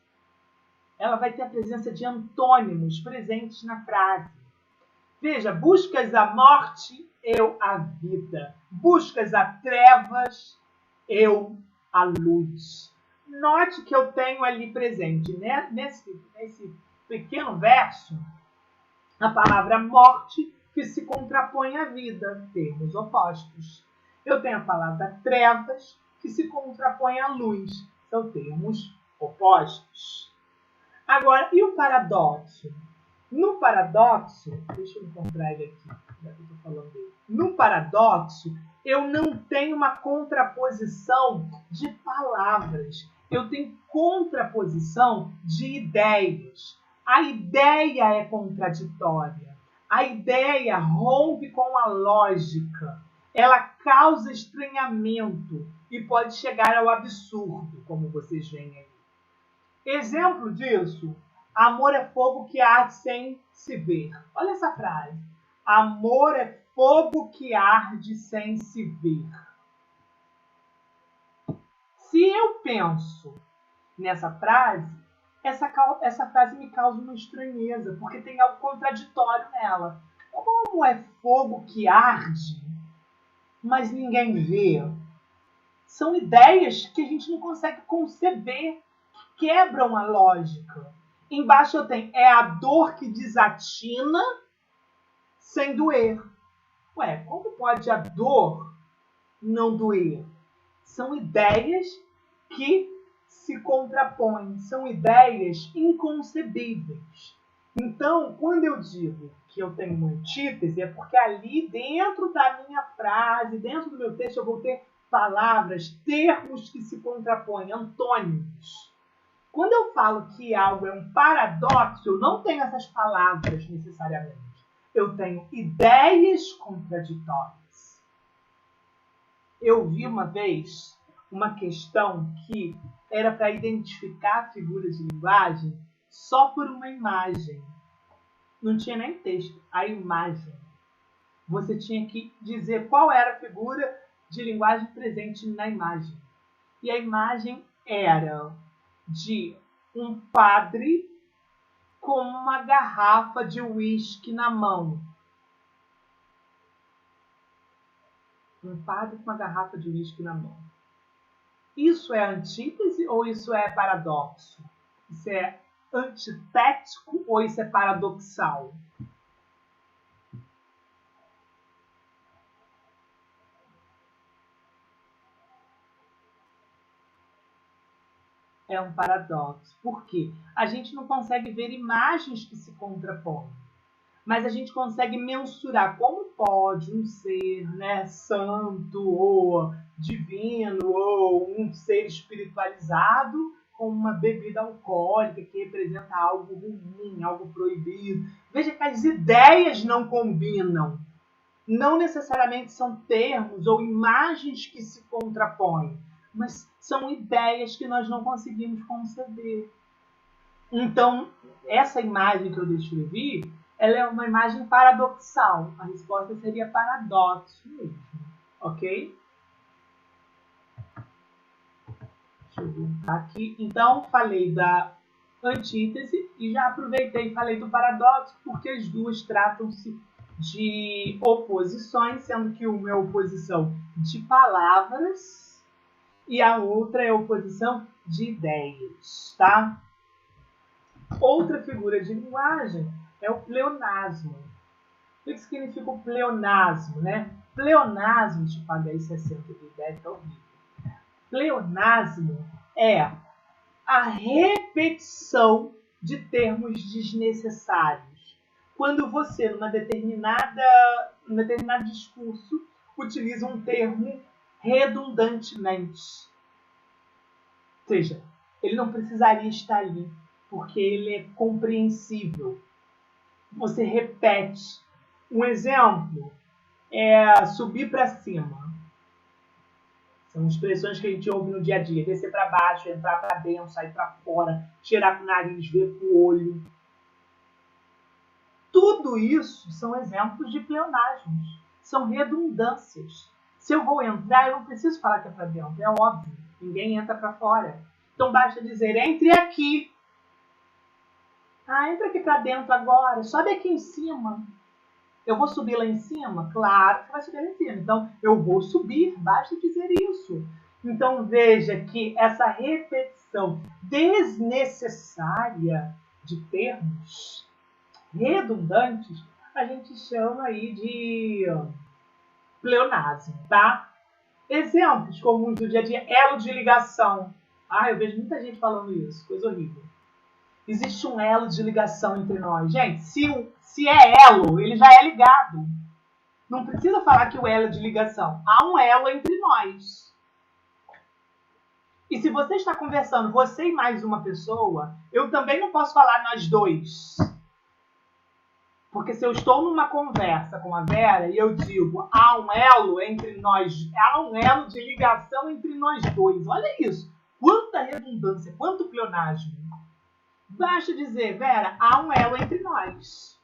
Ela vai ter a presença de antônimos presentes na frase. Veja, buscas a morte, eu a vida. Buscas a trevas, eu a luz. Note que eu tenho ali presente, né? nesse pequeno verso, a palavra morte que se contrapõe à vida, termos opostos. Eu tenho a palavra trevas que se contrapõe à luz, são termos opostos. Agora, e o paradoxo? No paradoxo, deixa eu encontrar ele aqui, já que eu estou falando dele. No paradoxo, eu não tenho uma contraposição de palavras. Eu tenho contraposição de ideias. A ideia é contraditória. A ideia rompe com a lógica. Ela causa estranhamento e pode chegar ao absurdo, como vocês veem aí. Exemplo disso, amor é fogo que arde sem se ver. Olha essa frase. Amor é fogo que arde sem se ver. Se eu penso nessa frase, essa frase me causa uma estranheza, porque tem algo contraditório nela. Como é fogo que arde, mas ninguém vê? São ideias que a gente não consegue conceber, que quebram a lógica. Embaixo eu tenho, é a dor que desatina sem doer. Ué, como pode a dor não doer? São ideias que se contrapõem, são ideias inconcebíveis. Então, quando eu digo que eu tenho uma antítese, é porque ali dentro da minha frase, dentro do meu texto, eu vou ter palavras, termos que se contrapõem, antônimos. Quando eu falo que algo é um paradoxo, eu não tenho essas palavras necessariamente. Eu tenho ideias contraditórias. Eu vi uma vez uma questão que era para identificar figuras de linguagem só por uma imagem. Não tinha nem texto, a imagem. Você tinha que dizer qual era a figura de linguagem presente na imagem. E a imagem era de um padre com uma garrafa de uísque na mão. Um padre com uma garrafa de uísque na mão. Isso é antítese ou isso é paradoxo? Isso é antitético ou isso é paradoxal? É um paradoxo. Por quê? A gente não consegue ver imagens que se contrapõem, mas a gente consegue mensurar como pode um ser, né, santo ou divino ou um ser espiritualizado com uma bebida alcoólica que representa algo ruim, algo proibido. Veja que as ideias não combinam. Não necessariamente são termos ou imagens que se contrapõem, mas são ideias que nós não conseguimos conceber. Então, essa imagem que eu descrevi, ela é uma imagem paradoxal. A resposta seria paradoxo mesmo, ok? Deixa eu voltar aqui. Então, falei da antítese e já aproveitei e falei do paradoxo, porque as duas tratam-se de oposições, sendo que uma é oposição de palavras e a outra é oposição de ideias, tá? Outra figura de linguagem é o pleonasmo. O que significa o pleonasmo, né? Pleonasmo, deixa eu pagar esse acento do ideia, tá horrível. Pleonasmo é a repetição de termos desnecessários. Quando você, num determinado discurso, utiliza um termo redundantemente. Ou seja, ele não precisaria estar ali, porque ele é compreensível. Você repete. Um exemplo é subir para cima. São expressões que a gente ouve no dia a dia. Descer para baixo, entrar para dentro, sair para fora, cheirar com o nariz, ver com o olho. Tudo isso são exemplos de pleonasmos. São redundâncias. Se eu vou entrar, eu não preciso falar que é para dentro. É óbvio. Ninguém entra para fora. Então basta dizer, entre aqui. Ah, entra aqui para dentro agora. Sobe aqui em cima. Eu vou subir lá em cima? Claro que vai subir lá em cima. Então, eu vou subir, basta dizer isso. Então, veja que essa repetição desnecessária de termos redundantes, a gente chama aí de pleonasmo, tá? Exemplos comuns do dia a dia, elo de ligação. Ah, eu vejo muita gente falando isso, coisa horrível. Existe um elo de ligação entre nós. Gente, se é elo, ele já é ligado. Não precisa falar que o elo é de ligação. Há um elo entre nós. E se você está conversando, você e mais uma pessoa, eu também não posso falar nós dois. Porque se eu estou numa conversa com a Vera e eu digo, há um elo entre nós, há um elo de ligação entre nós dois. Olha isso. Quanta redundância, quanto pleonasmo. Basta dizer, Vera, há um elo entre nós.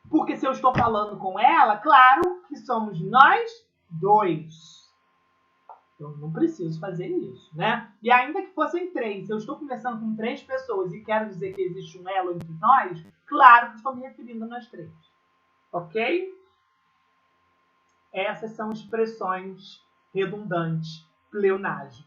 Porque se eu estou falando com ela, claro que somos nós dois. Eu não preciso fazer isso, né? E ainda que fossem três, se eu estou conversando com 3 pessoas e quero dizer que existe um elo entre nós, claro que estou me referindo a nós 3. Ok? Essas são expressões redundantes, pleonasmo.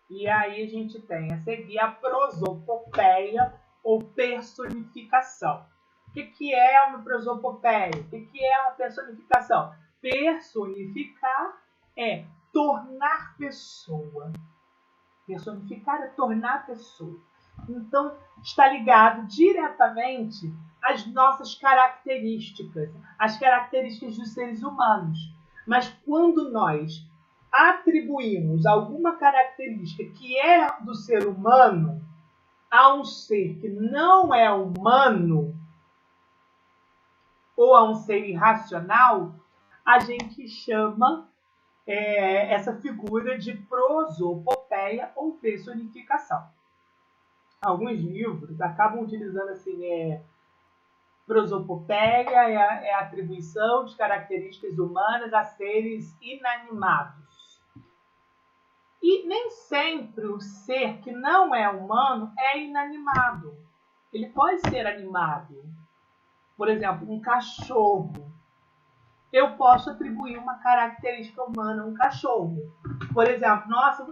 E aí a gente tem a seguir a prosopopeia ou personificação. O que é uma prosopopeia? O que é uma personificação? Personificar é tornar pessoa. Personificar é tornar pessoa. Então, está ligado diretamente às nossas características, às características dos seres humanos. Mas quando nós atribuímos alguma característica que é do ser humano a um ser que não é humano ou a um ser irracional, a gente chama essa figura de prosopopeia ou personificação. Alguns livros acabam utilizando assim, prosopopeia é a atribuição de características humanas a seres inanimados. E nem sempre o ser que não é humano é inanimado. Ele pode ser animado. Por exemplo, um cachorro. Eu posso atribuir uma característica humana a um cachorro. Por exemplo, nossa,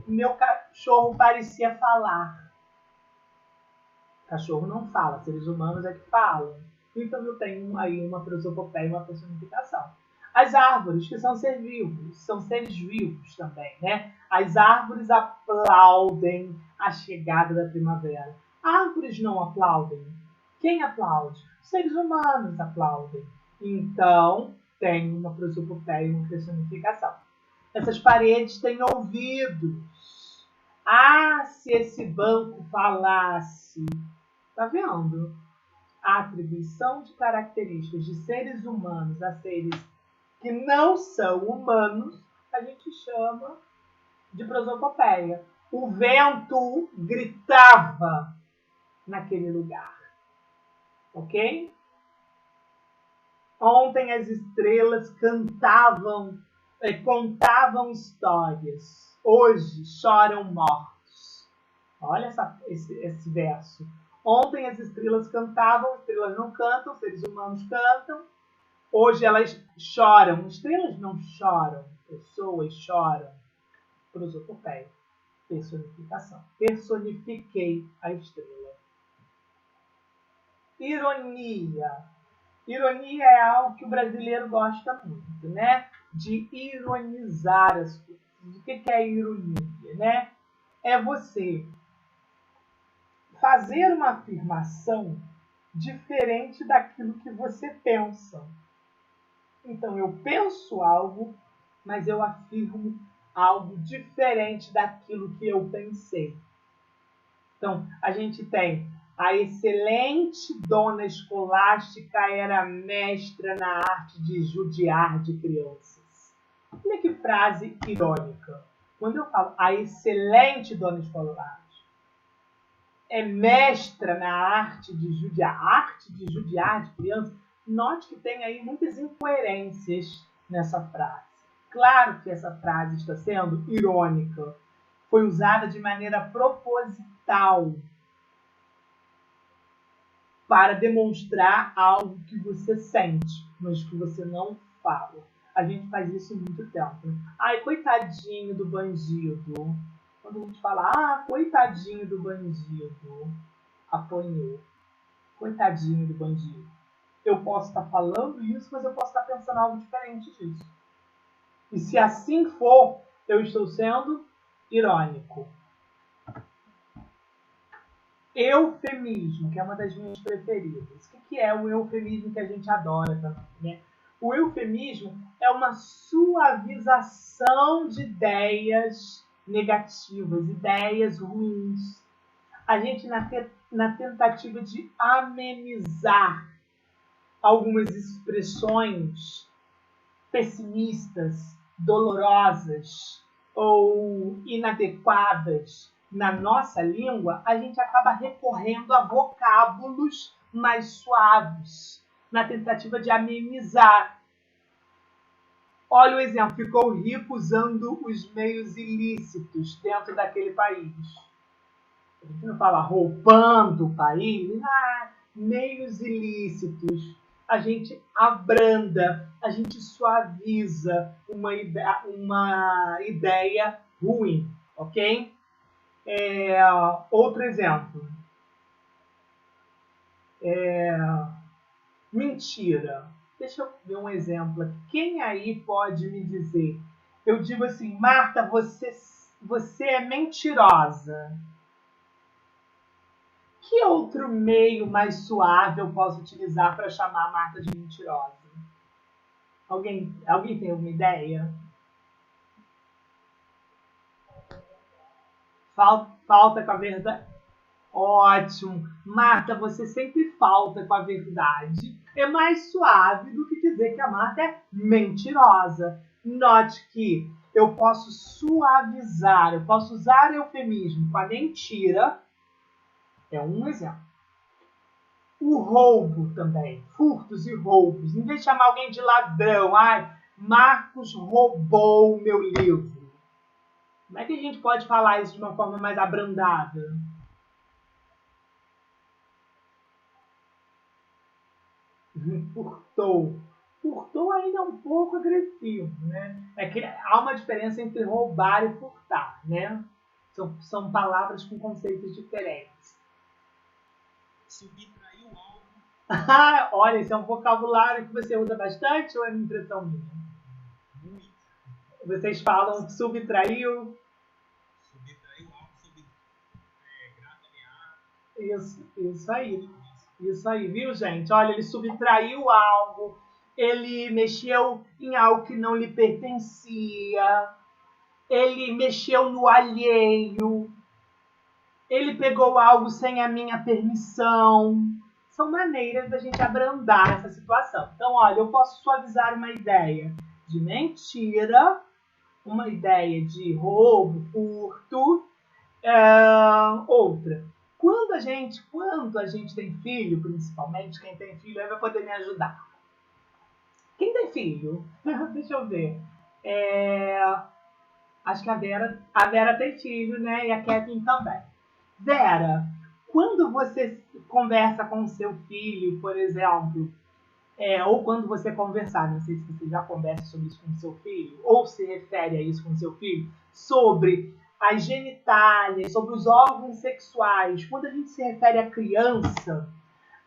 meu cachorro parecia falar. Cachorro não fala, seres humanos é que falam. Então eu tenho aí uma prosopopeia, uma personificação. As árvores, que são seres vivos, são seres vivos também, né? As árvores aplaudem a chegada da primavera. Árvores não aplaudem. Quem aplaude? Os seres humanos aplaudem. Então, tem uma prosopopeia e uma personificação. Essas paredes têm ouvidos. Ah, se esse banco falasse. Tá vendo? A atribuição de características de seres humanos a seres que não são humanos, a gente chama de prosopopeia. O vento gritava naquele lugar. Ok? Ontem as estrelas contavam histórias. Hoje choram mortos. Olha esse verso. Ontem as estrelas cantavam, estrelas não cantam, seres humanos cantam. Hoje elas choram. Estrelas não choram, pessoas choram. Prosopopeia. Personificação. Personifiquei a estrela. Ironia. Ironia é algo que o brasileiro gosta muito, né? De ironizar as coisas. O que é ironia, né? É você fazer uma afirmação diferente daquilo que você pensa. Então, eu penso algo, mas eu afirmo algo diferente daquilo que eu pensei. Então, a gente tem A excelente dona escolástica era mestra na arte de judiar de crianças. Olha que frase irônica. Quando eu falo a excelente dona escolástica é mestra na arte de judiar de crianças, note que tem aí muitas incoerências nessa frase. Claro que essa frase está sendo irônica. Foi usada de maneira proposital para demonstrar algo que você sente, mas que você não fala. A gente faz isso há muito tempo. Ai, coitadinho do bandido. Quando a gente fala, coitadinho do bandido, apanhou. Coitadinho do bandido. Eu posso estar falando isso, mas eu posso estar pensando algo diferente disso. E se assim for, eu estou sendo irônico. Eufemismo, que é uma das minhas preferidas. O que é o eufemismo que a gente adora também, né? O eufemismo é uma suavização de ideias negativas, ideias ruins. A gente, na tentativa de amenizar algumas expressões pessimistas, dolorosas ou inadequadas na nossa língua, a gente acaba recorrendo a vocábulos mais suaves, na tentativa de amenizar. Olha o exemplo, ficou rico usando os meios ilícitos dentro daquele país. A gente não fala roubando o país, meios ilícitos. A gente abranda, a gente suaviza uma ideia ruim, ok? Outro exemplo. Mentira. Deixa eu ver um exemplo aqui. Quem aí pode me dizer? Eu digo assim, Marta, você é mentirosa. Que outro meio mais suave eu posso utilizar para chamar a Marta de mentirosa? Alguém tem alguma ideia? Falta com a verdade. Ótimo. Marta, você sempre falta com a verdade. É mais suave do que dizer que a Marta é mentirosa. Note que eu posso suavizar, eu posso usar eufemismo com a mentira. É um exemplo. O roubo também. Furtos e roubos. Em vez de chamar alguém de ladrão, Marcos roubou o meu livro. Como é que a gente pode falar isso de uma forma mais abrandada? Furtou. Furtou ainda é um pouco agressivo, né? É que há uma diferença entre roubar e furtar, né? São palavras com conceitos diferentes. Subtraiu algo. Olha, esse é um vocabulário que você usa bastante ou é impressão minha? Muito. Vocês falam subtraiu? Subtraiu algo, grave ameaça. Isso aí. Isso aí, viu, gente? Olha, ele subtraiu algo, ele mexeu em algo que não lhe pertencia, ele mexeu no alheio, ele pegou algo sem a minha permissão. São maneiras da gente abrandar essa situação. Então, olha, eu posso suavizar uma ideia de mentira, uma ideia de roubo, furto, outra. Quando a gente tem filho, principalmente, quem tem filho aí vai poder me ajudar. Quem tem filho? Deixa eu ver. Acho que a Vera tem filho, né? E a Kathleen também. Vera, quando você conversa com o seu filho, por exemplo, ou quando você conversar, não sei se você já conversa sobre isso com o seu filho, ou se refere a isso com o seu filho, sobre as genitálias, sobre os órgãos sexuais, quando a gente se refere à criança,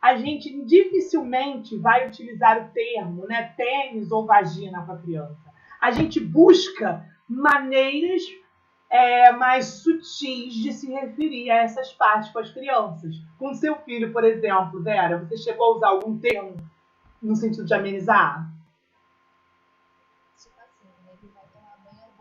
a gente dificilmente vai utilizar o termo, né, pênis ou vagina com a criança. A gente busca maneiras mais sutis de se referir a essas partes com as crianças. Com seu filho, por exemplo, Vera, você chegou a usar algum termo no sentido de amenizar? Tipo assim, assim, ele vai tomar banho,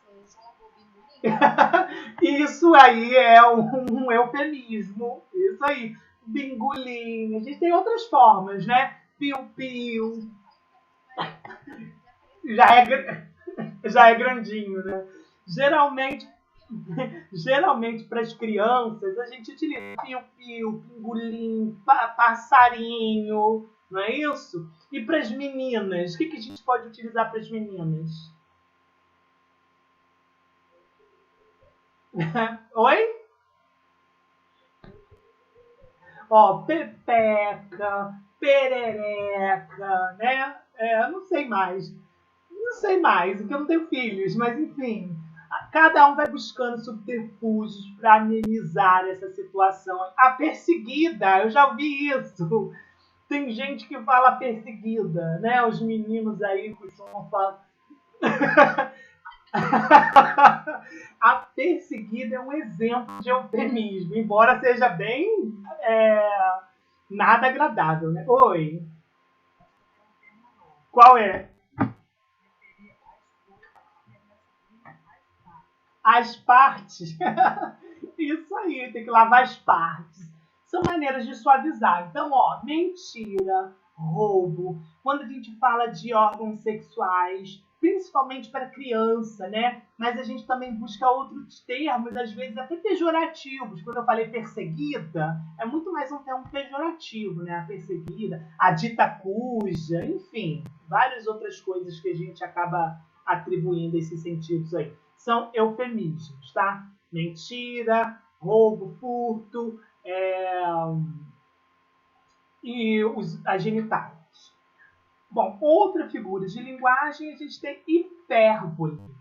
você joga o bingolinho. Isso aí é um eufemismo. Isso aí. Bingolinho. A gente tem outras formas, né? Piu-piu. Já é grandinho, né? Geralmente, geralmente para as crianças, a gente utiliza piu-piu, pingolim, passarinho, não é isso? E para as meninas, o que a gente pode utilizar para as meninas? Oi? Ó, pepeca, perereca, né? Não sei mais. Não sei mais, porque eu não tenho filhos, mas enfim. Cada um vai buscando subterfúgios para amenizar essa situação. A perseguida, eu já ouvi isso. Tem gente que fala perseguida, né? Os meninos aí costumam falar. A perseguida é um exemplo de eufemismo, embora seja bem nada agradável, né? Oi, qual é? As partes. Isso aí, tem que lavar as partes. São maneiras de suavizar. Então, ó, mentira, roubo. Quando a gente fala de órgãos sexuais, principalmente para criança, né? Mas a gente também busca outros termos, às vezes até pejorativos. Quando eu falei perseguida, é muito mais um termo pejorativo, né? A perseguida, a dita cuja, enfim, várias outras coisas que a gente acaba atribuindo esses sentidos aí. São eufemismos, tá? Mentira, roubo, furto e as genitais. Bom, outra figura de linguagem, a gente tem hipérbole.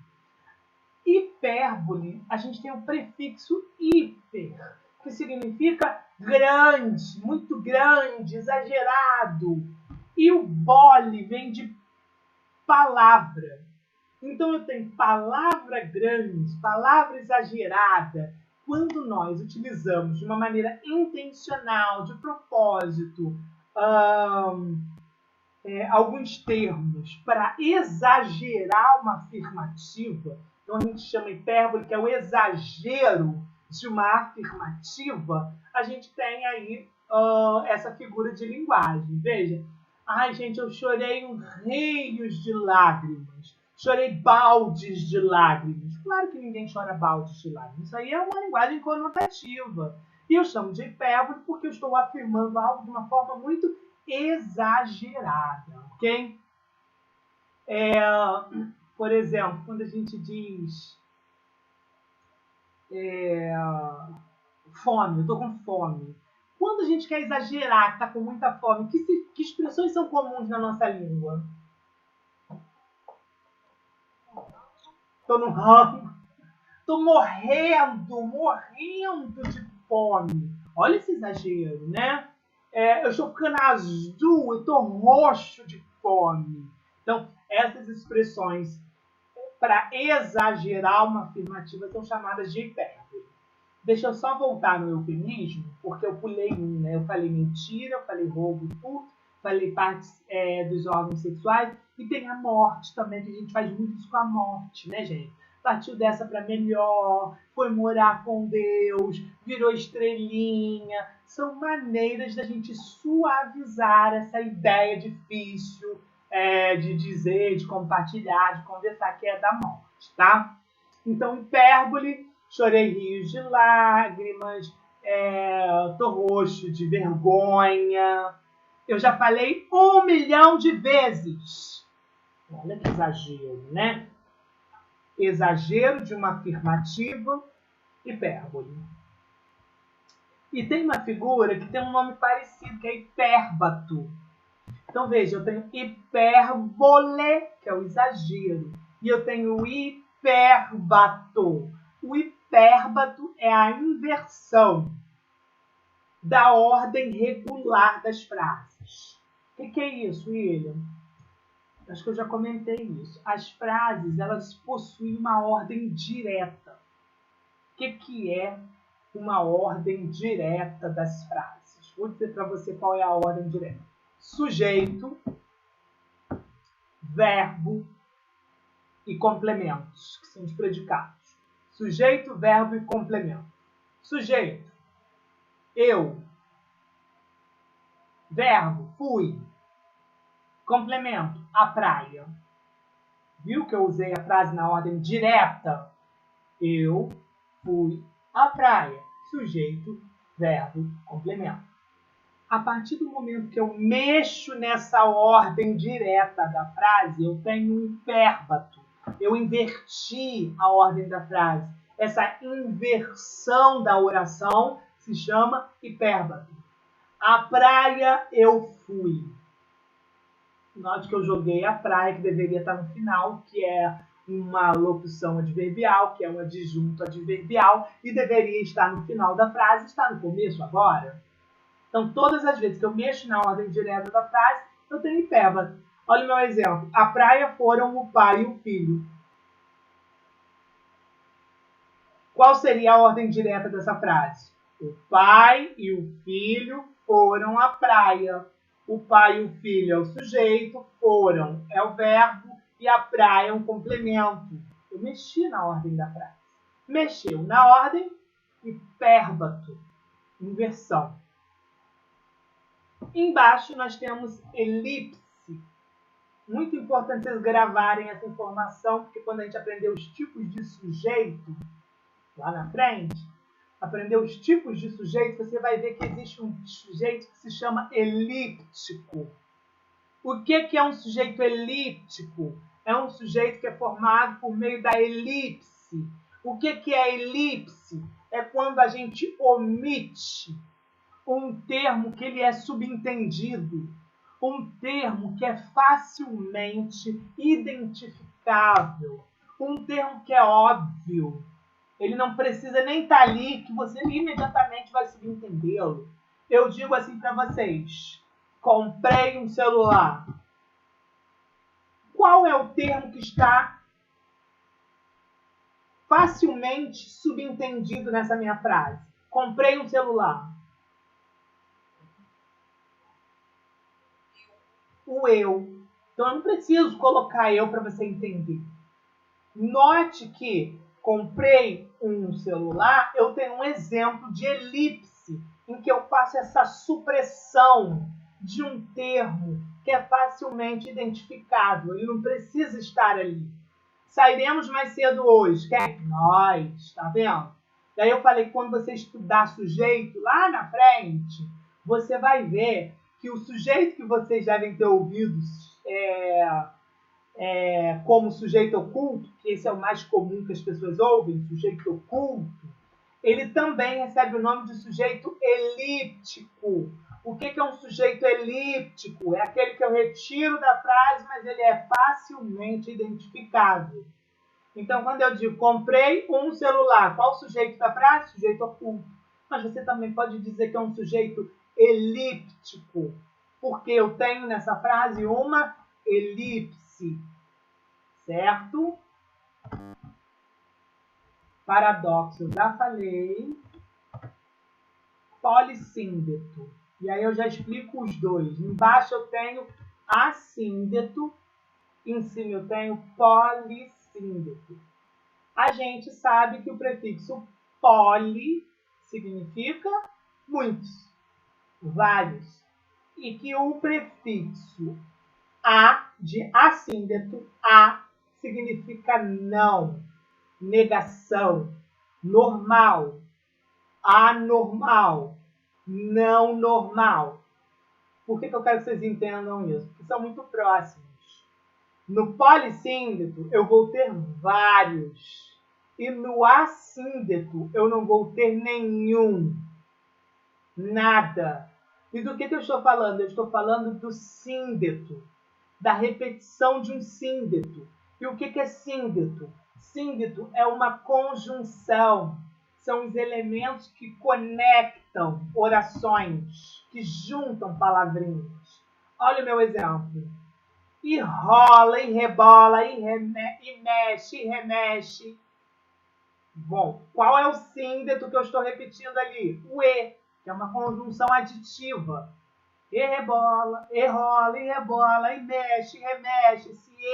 Hipérbole, a gente tem o prefixo hiper, que significa grande, muito grande, exagerado. E o bole vem de palavra. Então eu tenho palavra grande, palavra exagerada. Quando nós utilizamos de uma maneira intencional, de propósito, alguns termos para exagerar uma afirmativa, então a gente chama hipérbole, que é o exagero de uma afirmativa, a gente tem aí essa figura de linguagem. Veja, ai gente, eu chorei rios de lágrimas. Chorei baldes de lágrimas. Claro que ninguém chora baldes de lágrimas. Isso aí é uma linguagem conotativa. E eu chamo de hipérbole porque eu estou afirmando algo de uma forma muito exagerada, ok? Por exemplo, quando a gente diz fome, eu estou com fome. Quando a gente quer exagerar, que está com muita fome, que expressões são comuns na nossa língua? Estou no ramo. Estou morrendo de fome. Olha esse exagero, né? Eu estou ficando azul, eu estou roxo de fome. Então, essas expressões para exagerar uma afirmativa são chamadas de hipérbole. Deixa eu só voltar no eufemismo, porque eu pulei um, né? Eu falei mentira, eu falei roubo e furto, falei partes dos órgãos sexuais, e tem a morte também, que a gente faz muito isso com a morte, né, gente? Partiu dessa para melhor, foi morar com Deus, virou estrelinha. São maneiras da gente suavizar essa ideia difícil de dizer, de compartilhar, de conversar, que é da morte, tá? Então, hipérbole, chorei rios de lágrimas, tô roxo de vergonha. Eu já falei 1 milhão de vezes. Olha que exagero, né? Exagero de uma afirmativa, hipérbole. E tem uma figura que tem um nome parecido, que é hipérbato. Então, veja, eu tenho hipérbole, que é o exagero, e eu tenho hipérbato. O hipérbato é a inversão da ordem regular das frases. O que é isso, William? Acho que eu já comentei isso. As frases, elas possuem uma ordem direta. O que é uma ordem direta das frases? Vou dizer para você qual é a ordem direta. Sujeito, verbo, e complementos, que são os predicados. Sujeito, verbo e complemento. Sujeito, eu. Verbo, fui. Complemento, a praia. Viu que eu usei a frase na ordem direta? Eu fui à praia. Sujeito, verbo, complemento. A partir do momento que eu mexo nessa ordem direta da frase, eu tenho um hipérbato. Eu inverti a ordem da frase. Essa inversão da oração se chama hipérbato. À praia eu fui. Note que eu joguei a praia, que deveria estar no final, que é uma locução adverbial, que é um adjunto adverbial, e deveria estar no final da frase, está no começo agora. Então, todas as vezes que eu mexo na ordem direta da frase, eu tenho hipérbato. Olha o meu exemplo. À praia foram o pai e o filho. Qual seria a ordem direta dessa frase? O pai e o filho foram à praia. O pai e o filho é o sujeito, foram é o verbo e a praia é um complemento. Eu mexi na ordem da frase. Mexeu na ordem, hipérbato, inversão. Embaixo nós temos elipse. Muito importante vocês gravarem essa informação, porque quando a gente aprender os tipos de sujeito, lá na frente, aprender os tipos de sujeito, você vai ver que existe um sujeito que se chama elíptico. O que é um sujeito elíptico? É um sujeito que é formado por meio da elipse. O que é elipse? É quando a gente omite um termo que ele é subentendido, um termo que é facilmente identificável, um termo que é óbvio. Ele não precisa nem estar ali, que você imediatamente vai subentendê-lo. Eu digo assim para vocês, comprei um celular. Qual é o termo que está facilmente subentendido nessa minha frase? Comprei um celular. O eu. Então eu não preciso colocar eu para você entender. Note que comprei um celular, eu tenho um exemplo de elipse, em que eu faço essa supressão de um termo que é facilmente identificável. Ele não precisa estar ali. Sairemos mais cedo hoje. Quem? Nós, tá vendo? Daí eu falei que quando você estudar sujeito lá na frente, você vai ver que o sujeito que vocês devem ter ouvido como sujeito oculto, que esse é o mais comum que as pessoas ouvem, sujeito oculto, ele também recebe o nome de sujeito elíptico. O que é um sujeito elíptico? É aquele que eu retiro da frase, mas ele é facilmente identificável. Então, quando eu digo comprei um celular, qual o sujeito da frase? Sujeito oculto. Mas você também pode dizer que é um sujeito elíptico, porque eu tenho nessa frase uma elipse, certo? Paradoxo, já falei. Polissíndeto. E aí eu já explico os dois. Embaixo eu tenho assíndeto, em cima eu tenho polissíndeto. A gente sabe que o prefixo poli significa muitos, vários. E que o prefixo a, de assíndeto, a, significa não, negação, normal, anormal, não normal. Por que eu quero que vocês entendam isso? Porque são muito próximos. No polissíndeto, eu vou ter vários. E no assíndeto, eu não vou ter nenhum. Nada. E do que eu estou falando? Eu estou falando do síndeto, da repetição de um síndeto. E o que é síndeto? Síndeto é uma conjunção. São os elementos que conectam orações, que juntam palavrinhas. Olha o meu exemplo. E rola, e rebola, e mexe, e remexe. Bom, qual é o síndeto que eu estou repetindo ali? O E, que é uma conjunção aditiva. E rebola, e rola, e rebola, e mexe, e remexe. Esse E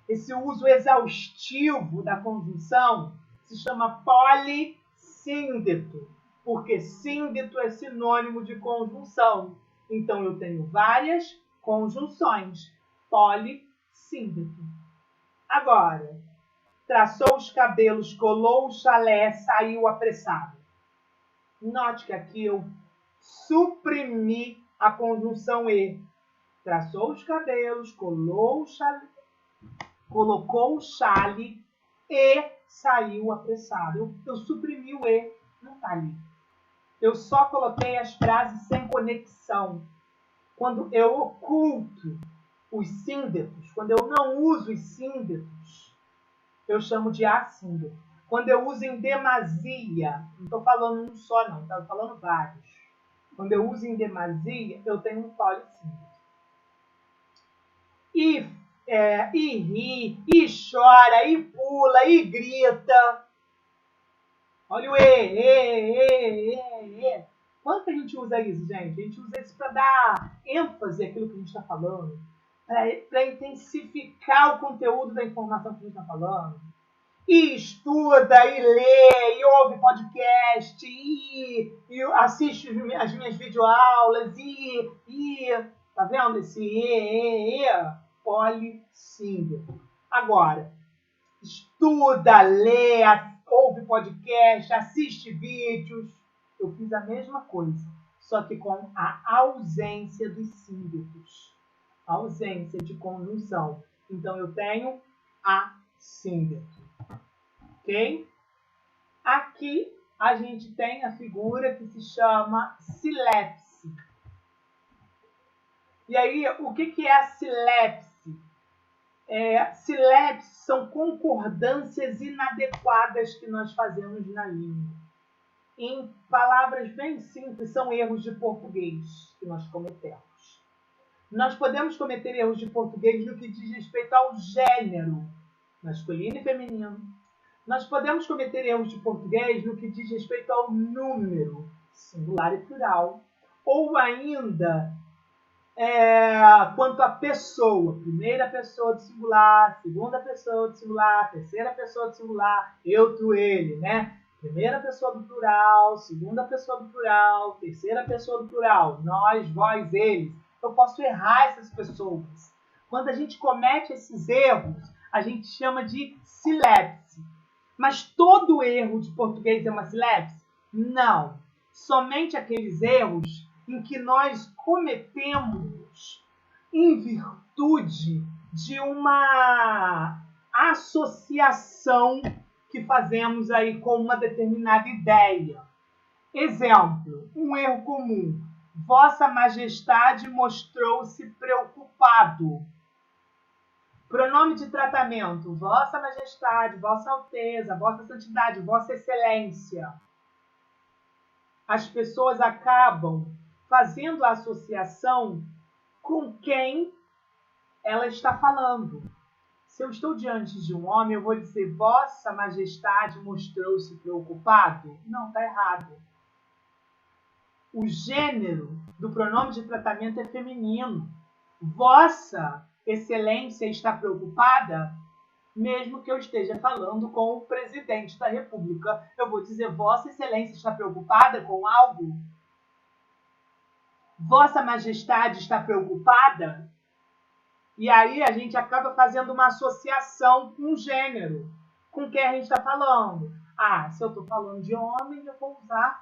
esse uso exaustivo da conjunção se chama polissíndeto, porque síndeto é sinônimo de conjunção. Então, eu tenho várias conjunções. Polissíndeto. Agora, traçou os cabelos, colou o chalé, saiu apressado. Note que aqui eu suprimi a conjunção E. Traçou os cabelos, colocou o chale e saiu apressado. Eu suprimi o E, não está ali. Eu só coloquei as frases sem conexão. Quando eu oculto os síndetos, quando eu não uso os síndetos, eu chamo de assíndeto. Quando eu uso em demasia, não estou falando um só não, estou falando vários. Quando eu uso em demasia, eu tenho um polissíndeto. E ri, e chora, e pula, e grita. Olha o e. Quando que a gente usa isso, gente? A gente usa isso para dar ênfase àquilo que a gente está falando, para intensificar o conteúdo da informação que a gente está falando. E estuda, e lê, e ouve podcast, e assiste as minhas videoaulas, tá vendo esse polissíndeto. Agora, estuda, lê, ouve podcast, assiste vídeos. Eu fiz a mesma coisa, só que com a ausência dos síndetos. Ausência de conjunção. Então, eu tenho assíndeto. Ok? Aqui a gente tem a figura que se chama silepse. E aí, o que é a silepse? Silepse são concordâncias inadequadas que nós fazemos na língua. Em palavras bem simples, são erros de português que nós cometemos. Nós podemos cometer erros de português no que diz respeito ao gênero, masculino e feminino. Nós podemos cometer erros de português no que diz respeito ao número, singular e plural, ou ainda quanto à pessoa, primeira pessoa do singular, segunda pessoa do singular, terceira pessoa do singular, eu, tu, ele, né? Primeira pessoa do plural, segunda pessoa do plural, terceira pessoa do plural, nós, vós, eles. Eu posso errar essas pessoas. Quando a gente comete esses erros, a gente chama de silepse. Mas todo erro de português é uma silepse? Não. Somente aqueles erros em que nós cometemos em virtude de uma associação que fazemos aí com uma determinada ideia. Exemplo, um erro comum. Vossa Majestade mostrou-se preocupado. Pronome de tratamento, Vossa Majestade, Vossa Alteza, Vossa Santidade, Vossa Excelência. As pessoas acabam fazendo a associação com quem ela está falando. Se eu estou diante de um homem, eu vou dizer Vossa Majestade mostrou-se preocupado? Não, está errado. O gênero do pronome de tratamento é feminino. Vossa Excelência está preocupada? Mesmo que eu esteja falando com o presidente da República, eu vou dizer Vossa Excelência está preocupada com algo? Vossa Majestade está preocupada? E aí a gente acaba fazendo uma associação com o gênero, com quem a gente está falando. Se eu estou falando de homem, eu vou usar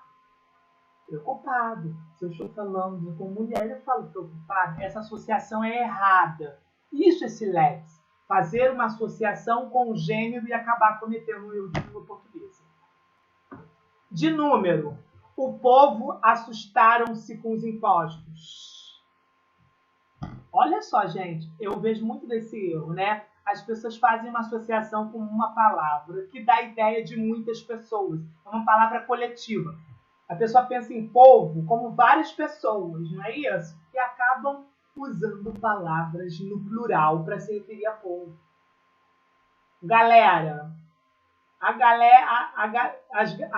preocupado. Se eu estou falando com mulher, eu falo preocupado. Essa associação é errada. Isso é silepse. Fazer uma associação com o gênero e acabar cometendo um erro de língua portuguesa. De número. O povo assustaram-se com os impostos. Olha só, gente. Eu vejo muito desse erro, né? As pessoas fazem uma associação com uma palavra que dá a ideia de muitas pessoas. É uma palavra coletiva. A pessoa pensa em povo como várias pessoas, não é isso? E acabam usando palavras no plural para se referir a povo. Galera. A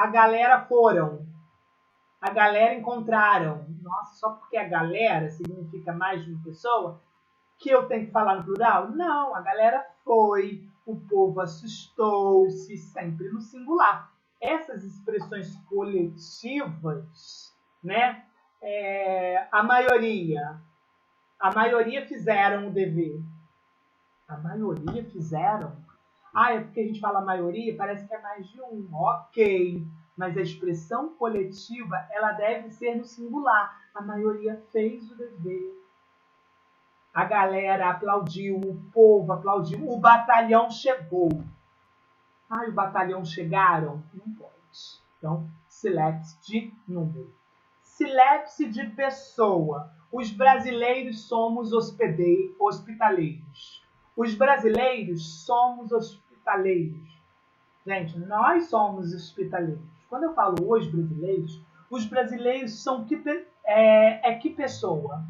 galera foram. A galera encontraram. Nossa, só porque a galera significa mais de uma pessoa, que eu tenho que falar no plural? Não, a galera foi, o povo assustou-se, sempre no singular. Essas expressões coletivas, né? A maioria fizeram o dever. A maioria fizeram? É porque a gente fala maioria, parece que é mais de um. Ok, mas a expressão coletiva, ela deve ser no singular. A maioria fez o dever. A galera aplaudiu, o povo aplaudiu, o batalhão chegou. O batalhão chegaram? Não pode. Então, silepse de número. Silepse de pessoa. Os brasileiros somos hospitaleiros. Os brasileiros somos hospitaleiros. Gente, nós somos hospitaleiros. Quando eu falo os brasileiros são que pessoa?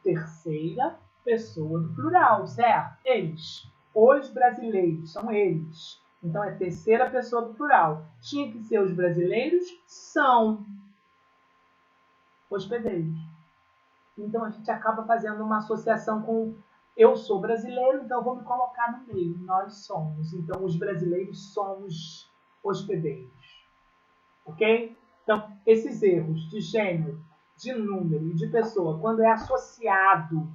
Terceira pessoa do plural, certo? Eles. Os brasileiros são eles. Então, é terceira pessoa do plural. Tinha que ser os brasileiros são hospedeiros. Então, a gente acaba fazendo uma associação com eu sou brasileiro, então eu vou me colocar no meio. Nós somos. Então, os brasileiros somos hospedeiros. Ok? Então, esses erros de gênero, de número e de pessoa, quando é associado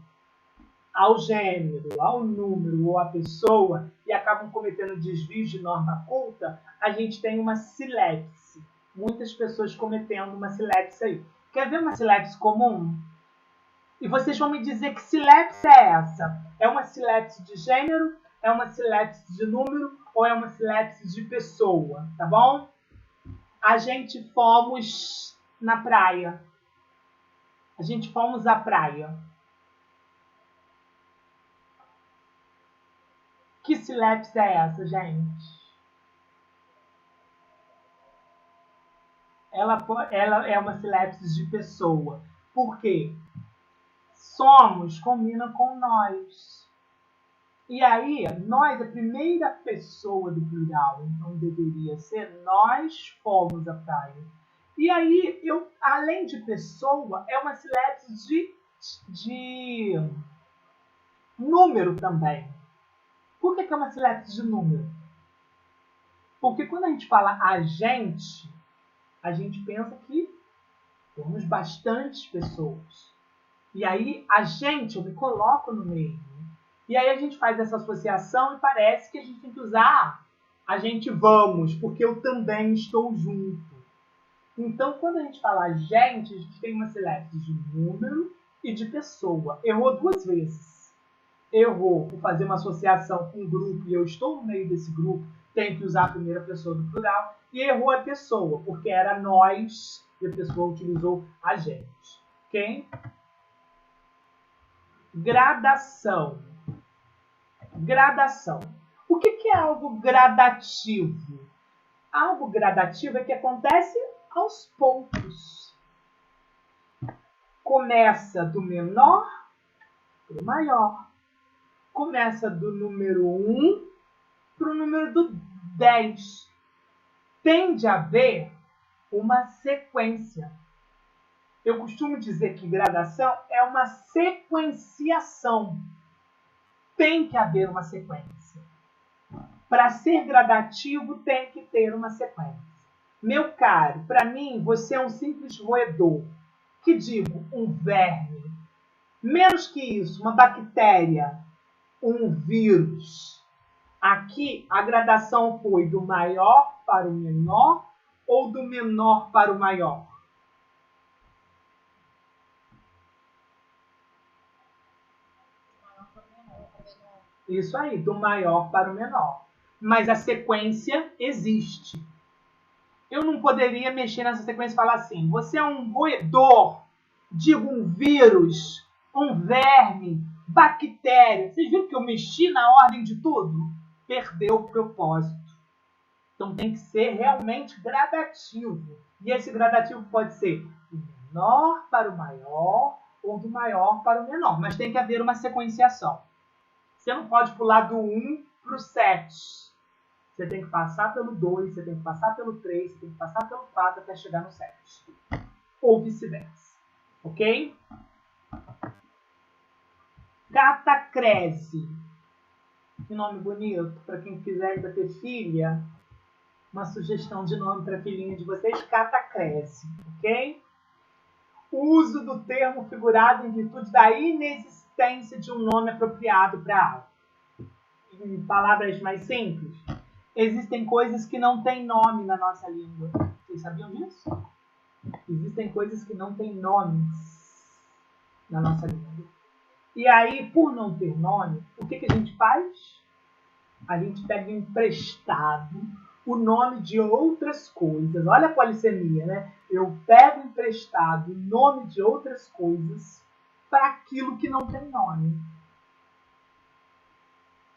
ao gênero, ao número ou à pessoa e acabam cometendo desvios de norma culta, a gente tem uma silepse. Muitas pessoas cometendo uma silepse aí. Quer ver uma silepse comum? E vocês vão me dizer que silepse é essa? É uma silepse de gênero? É uma silepse de número? Ou é uma silepse de pessoa? Tá bom? A gente fomos na praia. A gente fomos à praia. Que silepse é essa, gente? Ela é uma silepse de pessoa. Por quê? Somos combina com nós. E aí, nós, a primeira pessoa do plural, então deveria ser nós fomos à praia. E aí, além de pessoa, é uma silepse de número também. Por que é uma silepse de número? Porque quando a gente fala a gente pensa que temos bastantes pessoas. E aí, eu me coloco no meio. E aí a gente faz essa associação e parece que a gente tem que usar a gente vamos, porque eu também estou junto. Então, quando a gente fala a gente tem uma silepse de número e de pessoa. Errou duas vezes. Errou por fazer uma associação com um grupo e eu estou no meio desse grupo, tenho que usar a primeira pessoa do plural. E errou a pessoa, porque era nós e a pessoa utilizou a gente. Ok? Gradação. Gradação. O que é algo gradativo? Algo gradativo é que acontece aos poucos. Começa do menor para o maior. Começa do número 1 para o número do 10. Tende a haver uma sequência. Eu costumo dizer que gradação é uma sequenciação. Tem que haver uma sequência. Para ser gradativo, tem que ter uma sequência. Meu caro, para mim, você é um simples roedor. Que digo, um verme. Menos que isso, uma bactéria, um vírus. Aqui, a gradação foi do maior para o menor ou do menor para o maior? Isso aí, do maior para o menor. Mas a sequência existe. Eu não poderia mexer nessa sequência e falar assim, você é um roedor, digo um vírus, um verme, bactéria. Vocês viram que eu mexi na ordem de tudo? Perdeu o propósito. Então tem que ser realmente gradativo. E esse gradativo pode ser do menor para o maior ou do maior para o menor. Mas tem que haver uma sequenciação. Você não pode pular do 1 para o 7. Você tem que passar pelo 2, você tem que passar pelo 3, você tem que passar pelo 4 até chegar no 7. Ou vice-versa. Ok? Catacrese. Que nome bonito. Para quem quiser ter filha, uma sugestão de nome para a filhinha de vocês, Catacrese, ok? Uso do termo figurado em virtude da inexistência de um nome apropriado para algo. Em palavras mais simples, existem coisas que não têm nome na nossa língua. Vocês sabiam disso? Existem coisas que não têm nomes na nossa língua. E aí, por não ter nome, o que a gente faz? A gente pega emprestado o nome de outras coisas. Olha a polissemia, né? Eu pego emprestado o nome de outras coisas para aquilo que não tem nome.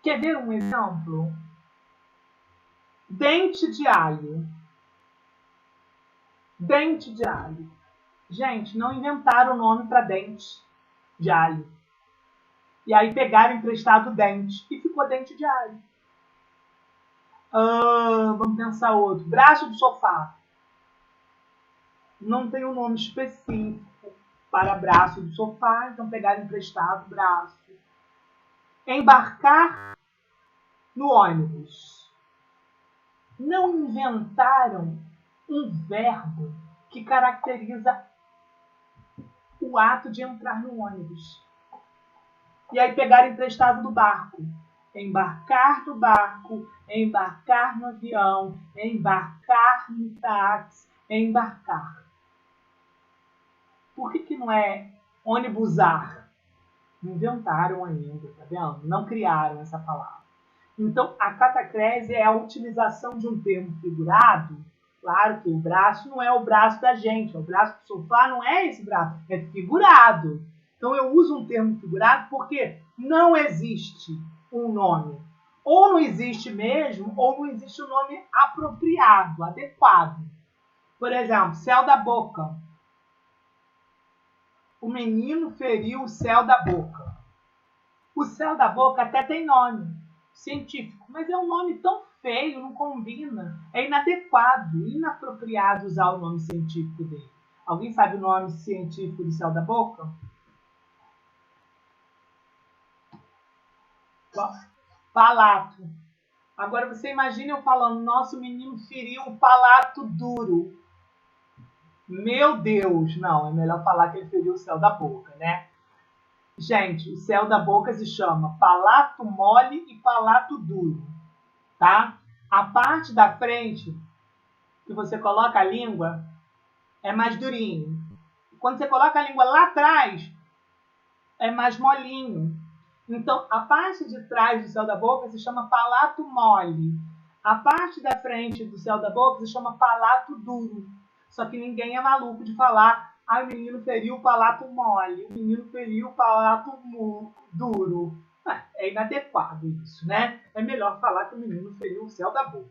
Quer ver um exemplo? Dente de alho. Dente de alho. Gente, não inventaram o nome para dente de alho. E aí pegaram emprestado dente e ficou dente de alho. Vamos pensar outro. Braço do sofá. Não tem um nome específico para braço do sofá, então pegaram emprestado braço. Embarcar no ônibus. Não inventaram um verbo que caracteriza o ato de entrar no ônibus. E aí pegaram emprestado do barco. Embarcar no barco, embarcar no avião, embarcar no táxi, embarcar. Por que não é ônibusar? Inventaram ainda, tá vendo? Não criaram essa palavra. Então, a catacrese é a utilização de um termo figurado. Claro que o braço não é o braço da gente, o braço do sofá não é esse braço, é figurado. Então, eu uso um termo figurado porque não existe um nome. Ou não existe mesmo, ou não existe um nome apropriado, adequado. Por exemplo, céu da boca. O menino feriu o céu da boca. O céu da boca até tem nome científico, mas é um nome tão feio, não combina. É inadequado, inapropriado usar o nome científico dele. Alguém sabe o nome científico do céu da boca? Palato. Agora você imagina eu falando, nosso menino feriu o palato duro. Meu Deus, não, é melhor falar que ele feriu o céu da boca, né? Gente, o céu da boca se chama palato mole e palato duro, tá? A parte da frente, que você coloca a língua, é mais durinho. Quando você coloca a língua lá atrás, é mais molinho. Então, a parte de trás do céu da boca se chama palato mole. A parte da frente do céu da boca se chama palato duro. Só que ninguém é maluco de falar, o menino feriu o palato mole, o menino feriu o palato duro. É inadequado isso, né? É melhor falar que o menino feriu o céu da boca.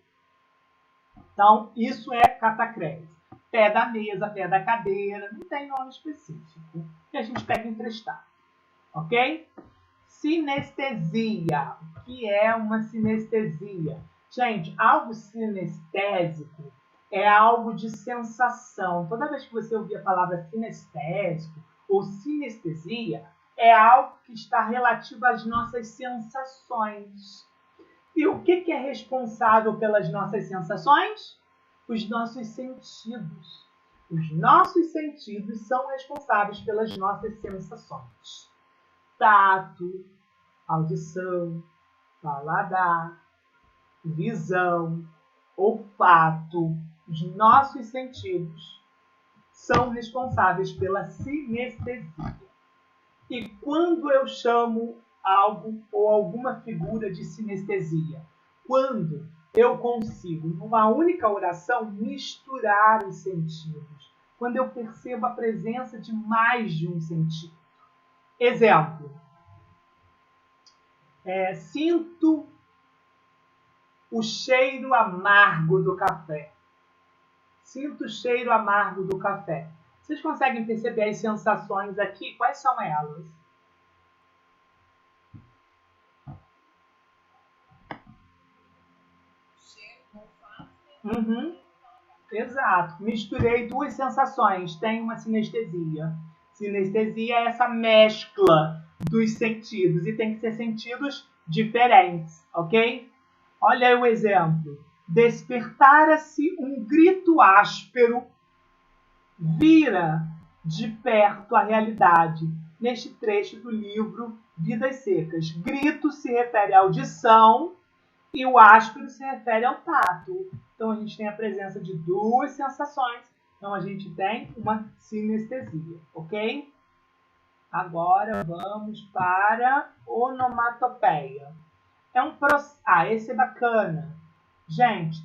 Então, isso é catacrese. Pé da mesa, pé da cadeira, não tem nome específico. E a gente pega emprestado. Ok? Sinestesia. O que é uma sinestesia? Gente, algo sinestésico é algo de sensação. Toda vez que você ouvir a palavra sinestésico ou sinestesia, é algo que está relativo às nossas sensações. E o que é responsável pelas nossas sensações? Os nossos sentidos. Os nossos sentidos são responsáveis pelas nossas sensações. Tato, audição, paladar, visão, olfato, os nossos sentidos são responsáveis pela sinestesia. E quando eu chamo algo ou alguma figura de sinestesia? Quando eu consigo, numa única oração, misturar os sentidos. Quando eu percebo a presença de mais de um sentido. Exemplo. Sinto o cheiro amargo do café. Sinto o cheiro amargo do café. Vocês conseguem perceber as sensações aqui? Quais são elas? Cheiro, olfato. Exato. Misturei duas sensações. Tem uma sinestesia. Sinestesia é essa mescla dos sentidos. E tem que ser sentidos diferentes, ok? Olha aí o exemplo. Despertara-se um grito áspero, vira de perto a realidade. Neste trecho do livro Vidas Secas. Grito se refere à audição e o áspero se refere ao tato. Então a gente tem a presença de duas sensações. Então a gente tem uma sinestesia, ok? Agora vamos para onomatopeia. Esse é bacana. Gente,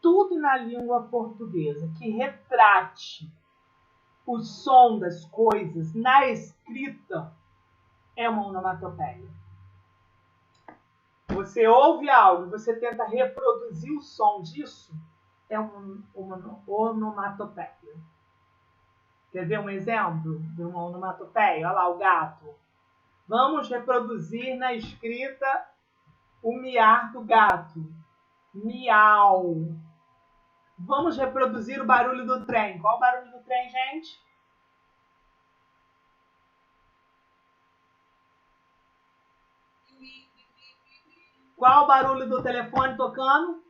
tudo na língua portuguesa que retrate o som das coisas na escrita é uma onomatopeia. Você ouve algo, você tenta reproduzir o som disso, é uma onomatopeia. Quer ver um exemplo de uma onomatopeia? Olha lá o gato. Vamos reproduzir na escrita o miar do gato. Miau. Vamos reproduzir o barulho do trem. Qual o barulho do trem, gente? Qual o barulho do telefone tocando?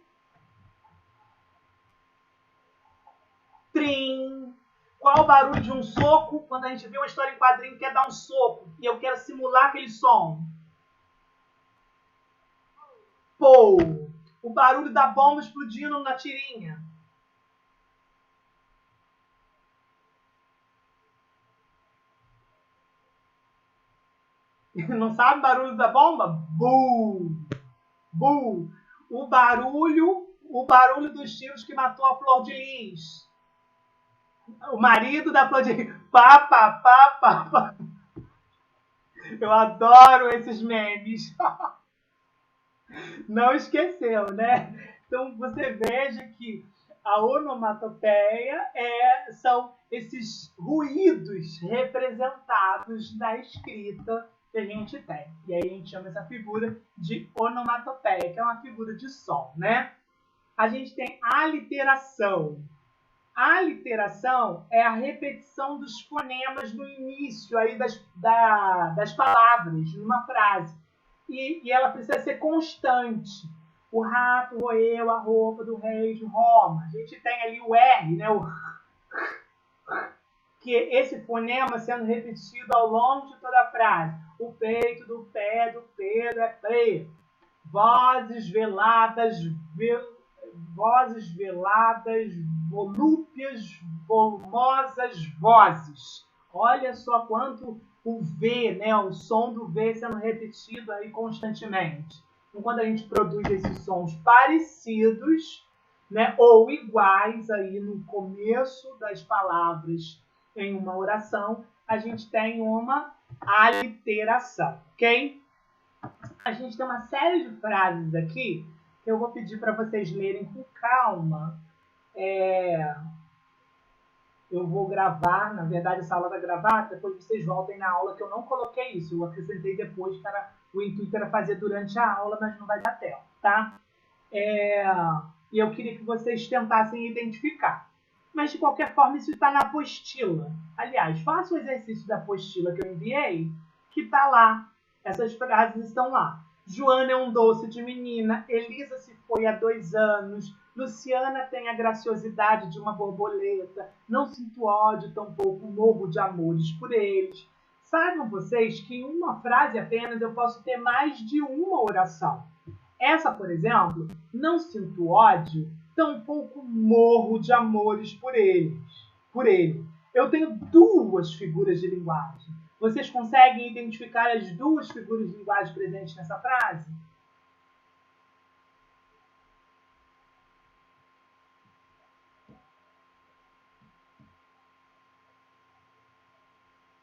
Trim. Qual o barulho de um soco? Quando a gente vê uma história em quadrinho e quer dar um soco e eu quero simular aquele som. Pô. O barulho da bomba explodindo na tirinha. Não sabe o barulho da bomba? Bu! Bu! O barulho dos tiros que matou a Flor de Lis. O marido da Flor de Lis. Pá, pá, pá, pá, pá. Eu adoro esses memes. Não esqueceu, né? Então você veja que a onomatopeia são esses ruídos representados na escrita que a gente tem. E aí a gente chama essa figura de onomatopeia, que é uma figura de som, né? A gente tem a aliteração. A aliteração é a repetição dos fonemas no início aí das palavras, numa frase. E ela precisa ser constante. O rato roeu a roupa do rei de Roma. A gente tem ali o R, né? Que esse fonema sendo repetido ao longo de toda a frase. O peito do pé do Pedro é preto. Vozes veladas, volúpias, volumosas vozes. Olha só quanto o V, né, o som do V sendo repetido aí constantemente. Então, quando a gente produz esses sons parecidos, né, ou iguais aí no começo das palavras em uma oração, a gente tem uma aliteração, ok? A gente tem uma série de frases aqui que eu vou pedir para vocês lerem com calma. Eu vou gravar, na verdade essa aula vai gravar, depois vocês voltem na aula que eu não coloquei isso, eu acrescentei depois, o intuito era fazer durante a aula, mas não vai dar tempo, tá? E eu queria que vocês tentassem identificar. Mas de qualquer forma isso está na apostila. Aliás, faça o exercício da apostila que eu enviei, que está lá. Essas frases estão lá. Joana é um doce de menina, Elisa se foi há 2 anos, Luciana tem a graciosidade de uma borboleta, não sinto ódio, tampouco morro de amores por eles. Saibam vocês que em uma frase apenas eu posso ter mais de uma oração. Essa, por exemplo, não sinto ódio, tampouco morro de amores por ele. Eu tenho 2 figuras de linguagem. Vocês conseguem identificar as 2 figuras de linguagem presentes nessa frase?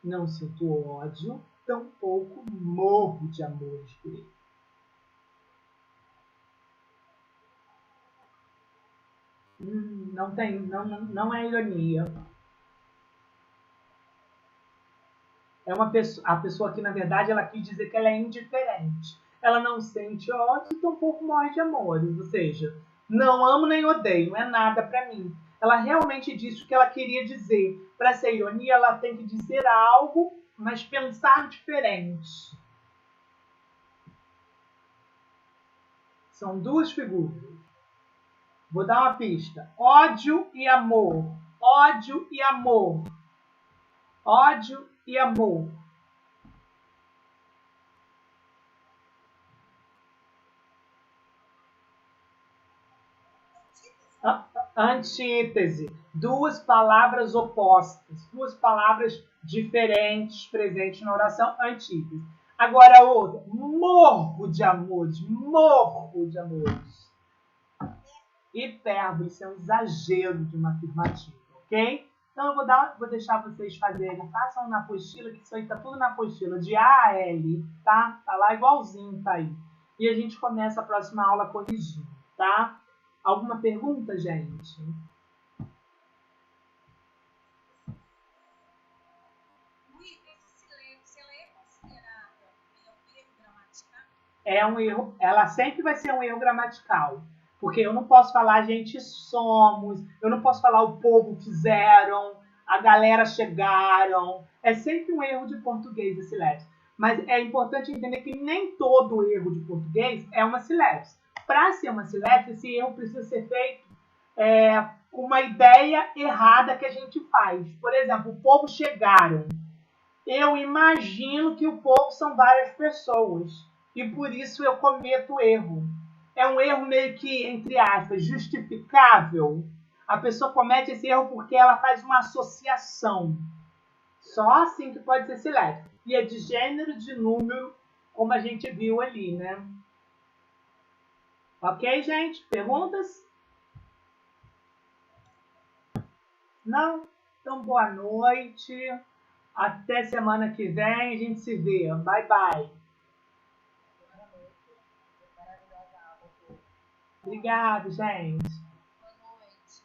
Não sinto ódio, tampouco morro de amores por ele. Não é ironia. A pessoa que, na verdade, ela quis dizer que ela é indiferente. Ela não sente ódio e tampouco morre de amores. Ou seja, não amo nem odeio, não é nada para mim. Ela realmente disse o que ela queria dizer. Para ser ironia, ela tem que dizer algo mas pensar diferente. São duas figuras. Vou dar uma pista. Ódio e amor. Ódio e amor. Ódio e amor. Antítese. Duas palavras opostas. Duas palavras diferentes presentes na oração. Antítese. Agora a outra. Morro de amores. Morro de amores. Hipérbole. Isso é um exagero de uma afirmativa. Ok? Então eu vou deixar vocês fazerem. Façam na apostila, que isso aí tá tudo na apostila. De A a L. Tá? Tá lá igualzinho, tá aí. E a gente começa a próxima aula corrigindo. Tá? Alguma pergunta, gente? Luiz, esse silêncio, ela é considerada um erro gramatical? É um erro, ela sempre vai ser um erro gramatical. Porque eu não posso falar gente somos, eu não posso falar o povo fizeram, a galera chegaram. É sempre um erro de português esse lapse. Mas é importante entender que nem todo erro de português é uma silépse. Para ser uma silépse, esse erro precisa ser feito com uma ideia errada que a gente faz. Por exemplo, o povo chegaram. Eu imagino que o povo são várias pessoas e por isso eu cometo erro. É um erro meio que, entre aspas, justificável. A pessoa comete esse erro porque ela faz uma associação. Só assim que pode ser silépse. E é de gênero, de número, como a gente viu ali, né? Ok, gente? Perguntas? Não? Então, boa noite. Até semana que vem. A gente se vê. Bye, bye. Obrigado, gente. Boa noite.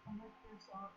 Como é que o pessoal